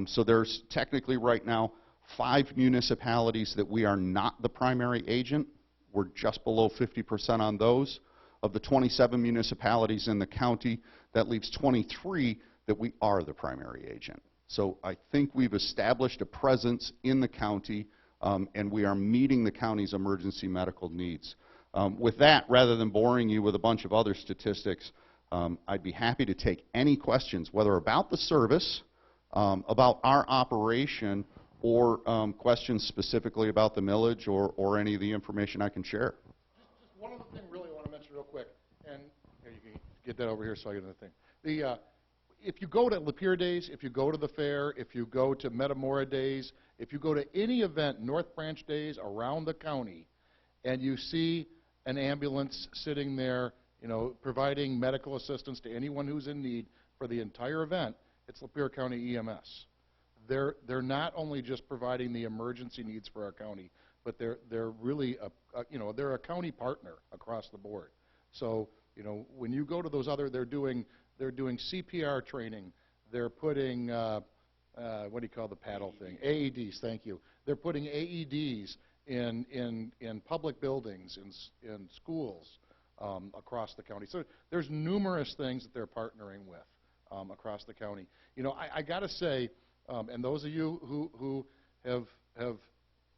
So there's technically right now 5 municipalities that we are not the primary agent. We're just below 50% on those. Of the 27 municipalities in the county, that leaves 23 that we are the primary agent. So I think we've established a presence in the county, and we are meeting the county's emergency medical needs. With that, rather than boring you with a bunch of other statistics, I'd be happy to take any questions, whether about the service, about our operation, or questions specifically about the millage or any of the information I can share. Just one other thing really I want to mention real quick, and here, you can get that over here so I get another thing. If you go to Lapeer Days, if you go to the fair, if you go to Metamora Days, if you go to any event, North Branch Days around the county, and you see an ambulance sitting there, you know, providing medical assistance to anyone who's in need for the entire event, it's Lapeer County EMS. They're not only just providing the emergency needs for our county, but they're really they're a county partner across the board. So, you know, when you go to those other, they're doing CPR training. They're putting what do you call the paddle thing? AEDs. Thank you. They're putting AEDs in public buildings, in schools across the county. So there's numerous things that they're partnering with across the county. You know, I got to say, and those of you who have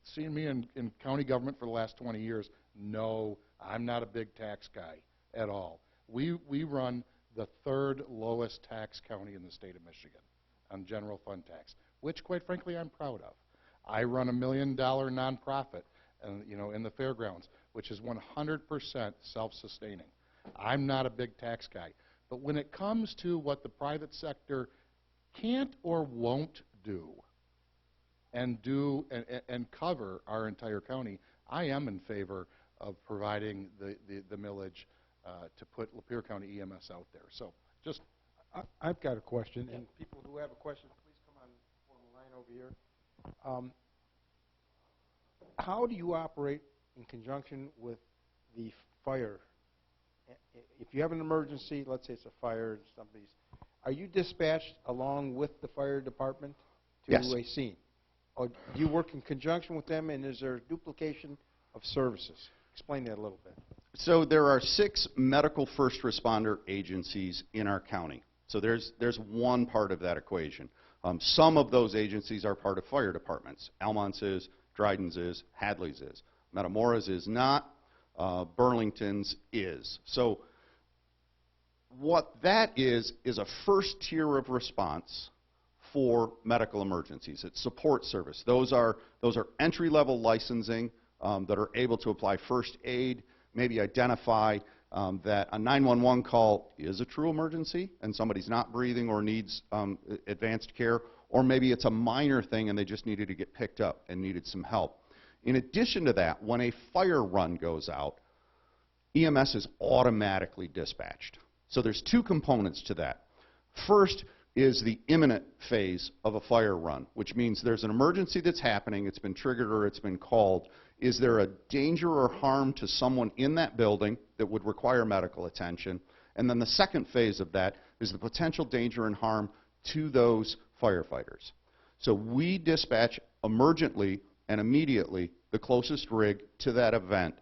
seen me in county government for the last 20 years know I'm not a big tax guy at all. We run the third lowest tax county in the state of Michigan on general fund tax, which quite frankly I'm proud of. I run $1 million nonprofit, you know, in the fairgrounds, which is 100% self-sustaining. I'm not a big tax guy, but when it comes to what the private sector can't or won't do and cover our entire county, I am in favor of providing the millage to put Lapeer County EMS out there. So just I've got a question, and people who have a question, please come on the line over here. How do you operate in conjunction with the fire? If you have an emergency, let's say it's a fire, are you dispatched along with the fire department to Yes. a scene? Or do you work in conjunction with them, and is there duplication of services? Explain that a little bit. So there are 6 medical first responder agencies in our county. So there's one part of that equation. Some of those agencies are part of fire departments. Almont's is, Dryden's is, Hadley's is. Metamora's is not. Burlington's is. So what that is a first tier of response for medical emergencies. It's support service. Those are entry-level licensing that are able to apply first aid, maybe identify that a 911 call is a true emergency and somebody's not breathing or needs advanced care, or maybe it's a minor thing and they just needed to get picked up and needed some help. In addition to that, when a fire run goes out, EMS is automatically dispatched. So there's 2 components to that. First is the imminent phase of a fire run, which means there's an emergency that's happening, it's been triggered or it's been called. Is there a danger or harm to someone in that building that would require medical attention? And then the second phase of that is the potential danger and harm to those firefighters. So we dispatch emergently and immediately the closest rig to that event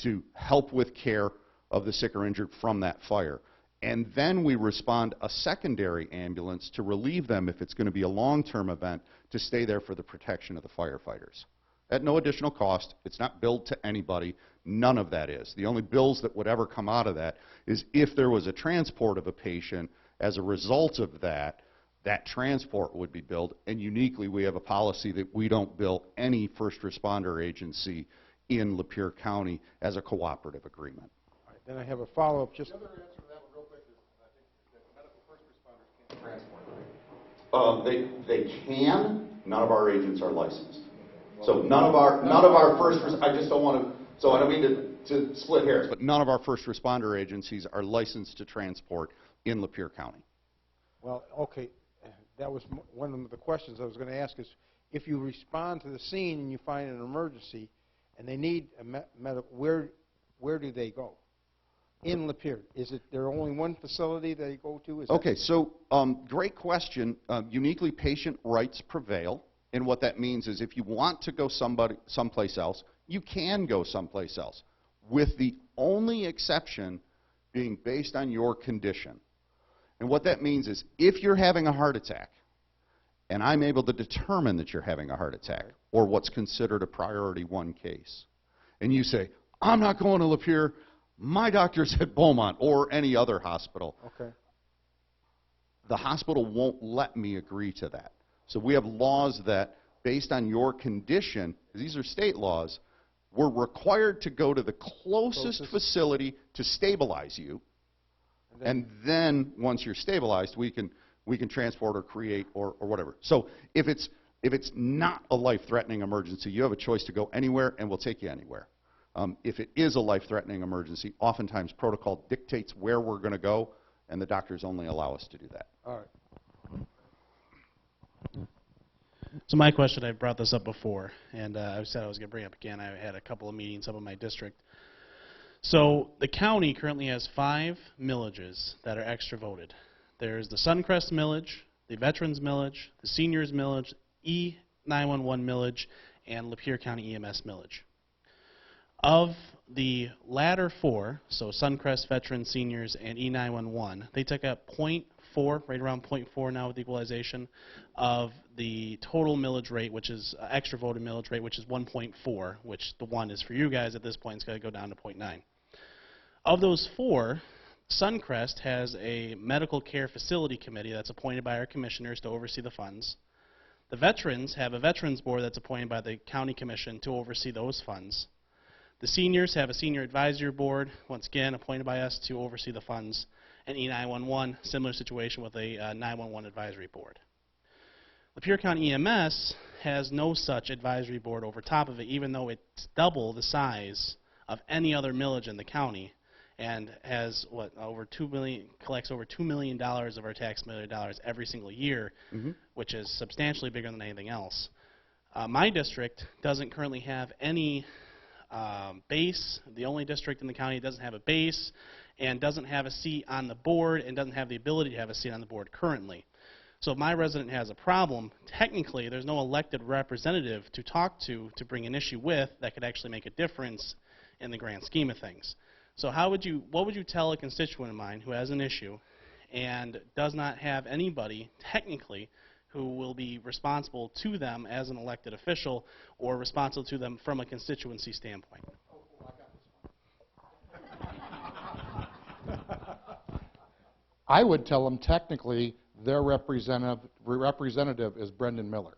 to help with care of the sick or injured from that fire. And then we respond a secondary ambulance to relieve them if it's going to be a long-term event to stay there for the protection of the firefighters. At no additional cost. It's not billed to anybody. None of that is. The only bills that would ever come out of that is if there was a transport of a patient. As a result of that, that transport would be billed. And uniquely, we have a policy that we don't bill any first responder agency in Lapeer County as a cooperative agreement. All right, then I have a follow-up. Just the other answer to that one real quick is I think that medical first responders can't transport, right? They can. None of our agents are licensed. So none of our first. I just don't want to. So I don't mean to split hairs, but none of our first responder agencies are licensed to transport in Lapeer County. Well, okay, that was one of the questions I was going to ask. Is if you respond to the scene and you find an emergency, and they need a medical, where do they go? In Lapeer, is it there only one facility they go to? Okay, so great question. Uniquely, patient rights prevail. And what that means is if you want to go someplace else, you can go someplace else, with the only exception being based on your condition. And what that means is if you're having a heart attack, and I'm able to determine that you're having a heart attack, or what's considered a priority 1 case, and you say, I'm not going to Lapeer, my doctor's at Beaumont or any other hospital, Okay. the hospital won't let me agree to that. So we have laws that, based on your condition, these are state laws, we're required to go to the closest facility to stabilize you, and then once you're stabilized, we can transport or create or whatever. So if it's not a life-threatening emergency, you have a choice to go anywhere, and we'll take you anywhere. If it is a life-threatening emergency, oftentimes protocol dictates where we're going to go, and the doctors only allow us to do that. All right. So my question, I brought this up before, and I said I was going to bring it up again. I had a couple of meetings up in my district. So the county currently has 5 millages that are extra voted. There's the Suncrest millage, the Veterans millage, the Seniors millage, E911 millage, and Lapeer County EMS millage. Of the latter 4, so Suncrest, Veterans, Seniors, and E911, they took up 0.4, right around 0.4 now with equalization, of the total millage rate, which is extra voted millage rate, which is 1.4, which the 1 is for you guys at this point. It's going to go down to 0.9. Of those 4, Suncrest has a medical care facility committee that's appointed by our commissioners to oversee the funds. The Veterans have a Veterans Board that's appointed by the county commission to oversee those funds. The Seniors have a Senior Advisory Board, once again appointed by us to oversee the funds. And E911, similar situation with a 911 Advisory Board. Lapeer County EMS has no such advisory board over top of it, even though it's double the size of any other millage in the county, and has over $2 million, collects over $2 million of our taxpayer dollars every single year, which is substantially bigger than anything else. My district doesn't currently have any base. The only district in the county that doesn't have a base and doesn't have a seat on the board and doesn't have the ability to have a seat on the board currently. So if my resident has a problem, technically there's no elected representative to talk to bring an issue with that could actually make a difference in the grand scheme of things. So what would you tell a constituent of mine who has an issue and does not have anybody technically who will be responsible to them as an elected official or responsible to them from a constituency standpoint? I would tell them technically their representative is Brendan Miller.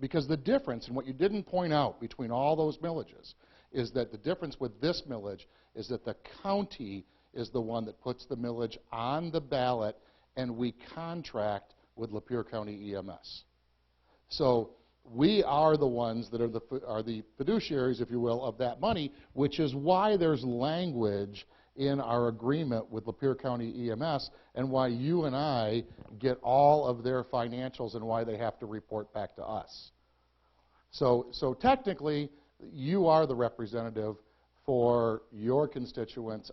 Because the difference, and what you didn't point out between all those millages, is that the difference with this millage is that the county is the one that puts the millage on the ballot, and we contract with Lapeer County EMS. So we are the ones that are the fiduciaries, if you will, of that money, which is why there's language in our agreement with Lapeer County EMS and why you and I get all of their financials and why they have to report back to us. So technically, you are the representative for your constituents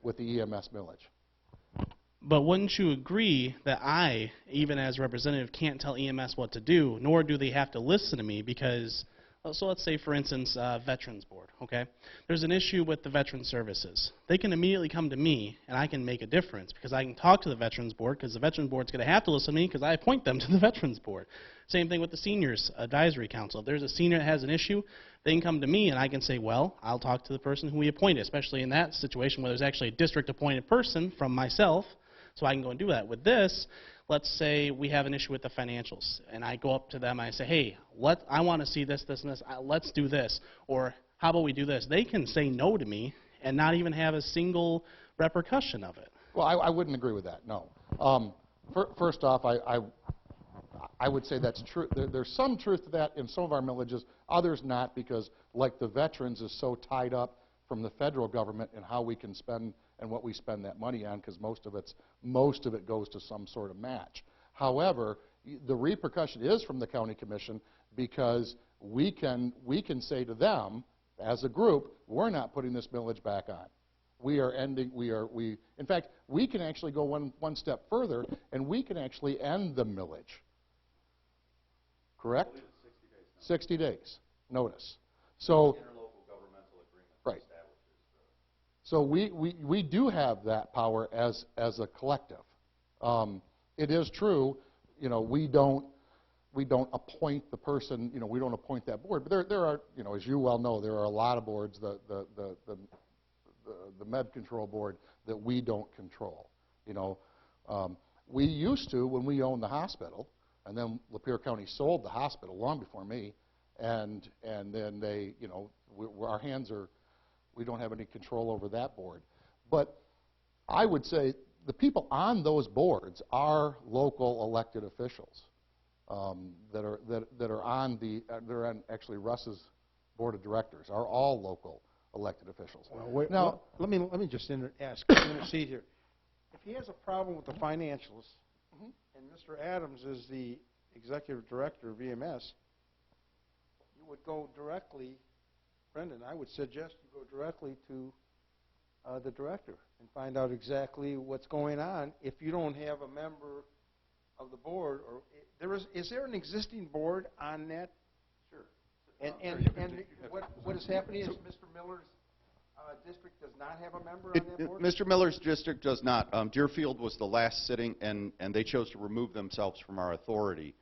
with the EMS millage. But wouldn't you agree that I, even as representative, can't tell EMS what to do, nor do they have to listen to me because, so let's say, for instance, Veterans Board, okay? There's an issue with the Veteran Services. They can immediately come to me, and I can make a difference because I can talk to the Veterans Board because the Veterans Board's going to have to listen to me because I appoint them to the Veterans Board. Same thing with the Seniors Advisory Council. If there's a senior that has an issue, they can come to me, and I can say, well, I'll talk to the person who we appointed, especially in that situation where there's actually a district-appointed person from myself, so I can go and do that. With this, let's say we have an issue with the financials, and I go up to them and I say, hey, I want to see this, this, and this. Let's do this. Or how about we do this? They can say no to me and not even have a single repercussion of it. Well, I wouldn't agree with that, no. First off, I would say that's true. There's some truth to that in some of our millages, others not, because like the veterans is so tied up from the federal government and how we can spend and what we spend that money on, because most of it goes to some sort of match. However, the repercussion is from the county commission because we can say to them as a group, we're not putting this millage back on. We are ending. In fact, we can actually go one step further, and we can actually end the millage. Correct? 60 days notice. So. Right. So we do have that power as a collective. It is true, we don't appoint the person, we don't appoint that board. But there are, as you well know, there are a lot of boards. The med control board that we don't control. You know, we used to when we owned the hospital, and then Lapeer County sold the hospital long before me, and then they, you know, our hands are, we don't have any control over that board. But I would say the people on those boards are local elected officials that are on they're on actually Russ's board of directors are all local elected officials. Well, wait, now, let me just ask, intercede here. If he has a problem with the financials, and Mr. Adams is the executive director of EMS, you would go directly, Brendan, I would suggest you go directly to the director and find out exactly what's going on if you don't have a member of the board. Or is there an existing board on that? Sure. And what is happening is Mr. Miller's district does not have a member on that board? Mr. Miller's district does not. Deerfield was the last sitting, and they chose to remove themselves from our authority.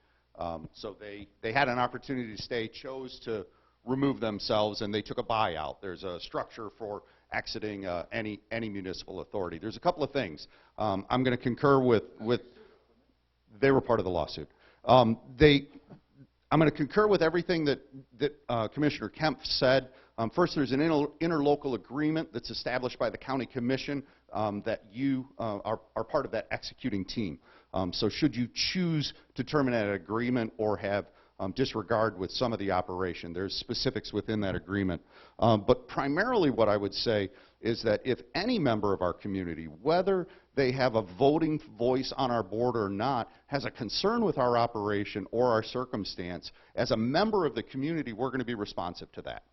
So they had an opportunity to stay, chose to remove themselves, and they took a buyout. There's a structure for exiting any municipal authority. There's a couple of things. I'm going to concur with they were part of the lawsuit. I'm going to concur with everything that Commissioner Kemp said. First, there's an interlocal agreement that's established by the county commission that you are part of that executing team. So should you choose to terminate an agreement or have disregard with some of the operation, there's specifics within that agreement. But primarily what I would say is that if any member of our community, whether they have a voting voice on our board or not, has a concern with our operation or our circumstance, as a member of the community, we're going to be responsive to that.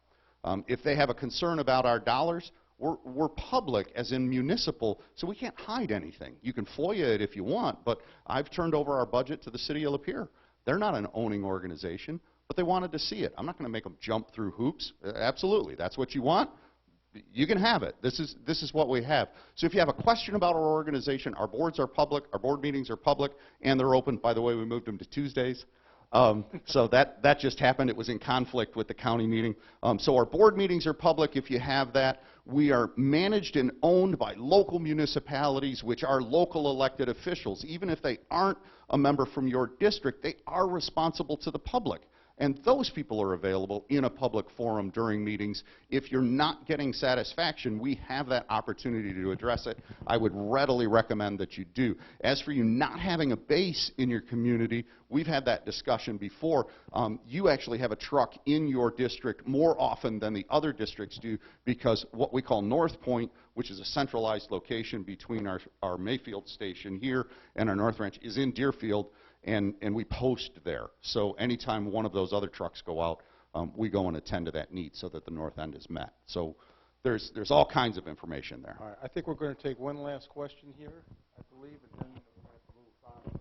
If they have a concern about our dollars, we're public, as in municipal, so we can't hide anything. You can FOIA it if you want, but I've turned over our budget to the city of Lapeer. They're not an owning organization, but they wanted to see it. I'm not going to make them jump through hoops. Absolutely. That's what you want. You can have it. This is what we have. So if you have a question about our organization, our boards are public, our board meetings are public, and they're open. By the way, we moved them to Tuesdays. So that just happened. It was in conflict with the county meeting. So our board meetings are public if you have that. We are managed and owned by local municipalities, which are local elected officials. Even if they aren't a member from your district, they are responsible to the public. And those people are available in a public forum during meetings. If you're not getting satisfaction, we have that opportunity to address it. I would readily recommend that you do. As for you not having a base in your community, we've had that discussion before. You actually have a truck in your district more often than the other districts do, because what we call North Point, which is a centralized location between our Mayfield station here and our North Ranch, is in Deerfield. And we post there. So anytime one of those other trucks go out, we go and attend to that need so that the north end is met. So there's all kinds of information there. All right. I think we're going to take one last question here, I believe, and then we're going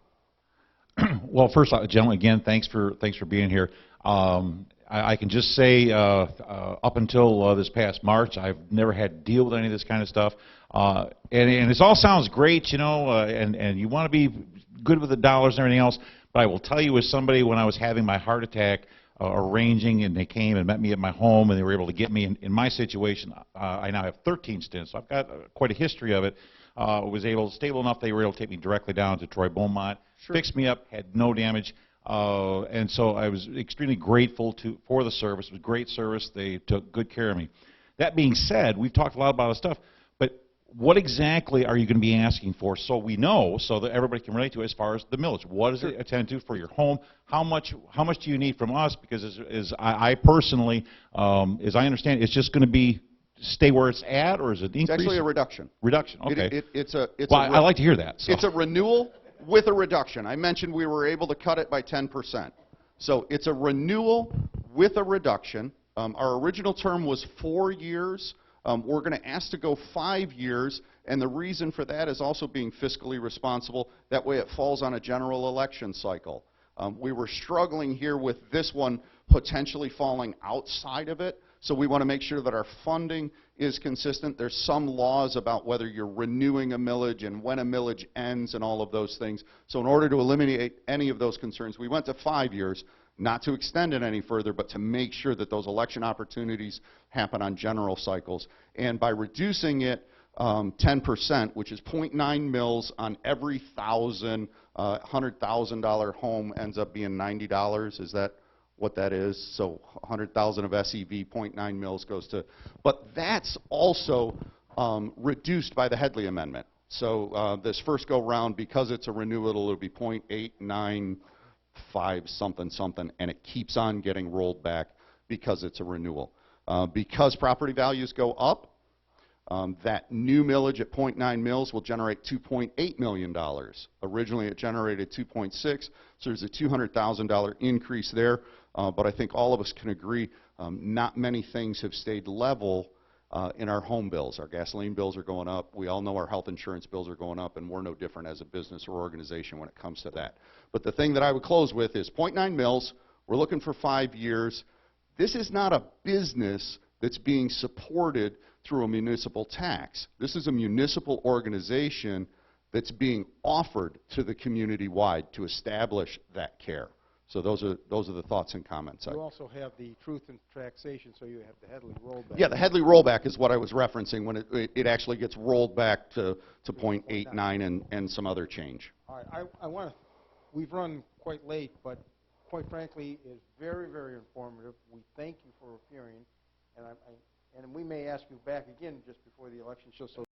to move on. Well, first, gentlemen, again, thanks for being here. I can just say, up until this past March, I've never had to deal with any of this kind of stuff. And this all sounds great, you know, and you want to be good with the dollars and everything else, but I will tell you, as somebody, when I was having my heart attack, arranging, and they came and met me at my home, and they were able to get me in my situation. I now have 13 stints, so I've got quite a history of it. Was stable enough, they were able to take me directly down to Troy Beaumont, fixed me up, had no damage, and so I was extremely grateful for the service. It was great service. They took good care of me. That being said, we've talked a lot about this stuff, but what exactly are you going to be asking for, so we know, so that everybody can relate to, as far as the millage? What does it attend to for your home? How much do you need from us? Because as I personally, as I understand, it's just going to be stay where it's at, or is it increase? It's actually a reduction. Reduction. Okay. I like to hear that. So. It's a renewal with a reduction. I mentioned we were able to cut it by 10%. So it's a renewal with a reduction. Our original term was 4 years. We're going to ask to go 5 years, and the reason for that is also being fiscally responsible. That way it falls on a general election cycle. We were struggling here with this one potentially falling outside of it, so we want to make sure that our funding is consistent. There's some laws about whether you're renewing a millage and when a millage ends and all of those things. So in order to eliminate any of those concerns, we went to 5 years. Not to extend it any further, but to make sure that those election opportunities happen on general cycles. And by reducing it, 10%, which is 0.9 mils on every $100,000 home ends up being $90. Is that what that is? So 100,000 of SEV, 0.9 mils goes to, but that's also reduced by the Headley Amendment. So this first go round, because it's a renewal, it'll be 0.895 something something, and it keeps on getting rolled back because it's a renewal. Because property values go up, that new millage at 0.9 mils will generate $2.8 million. Originally it generated 2.6, so there's a $200,000 increase there. But I think all of us can agree not many things have stayed level in our home bills. Our gasoline bills are going up. We all know our health insurance bills are going up, and we're no different as a business or organization when it comes to that. But the thing that I would close with is 0.9 mils. We're looking for 5 years. This is not a business that's being supported through a municipal tax. This is a municipal organization that's being offered to the community-wide to establish that care. So those are the thoughts and comments. You also have the truth in taxation, so you have the Headley rollback. Yeah, the Headley rollback is what I was referencing when it actually gets rolled back to 0.89 and some other change. All right, I want to, we've run quite late, but quite frankly, it's very, very informative. We thank you for appearing, and we may ask you back again just before the election, so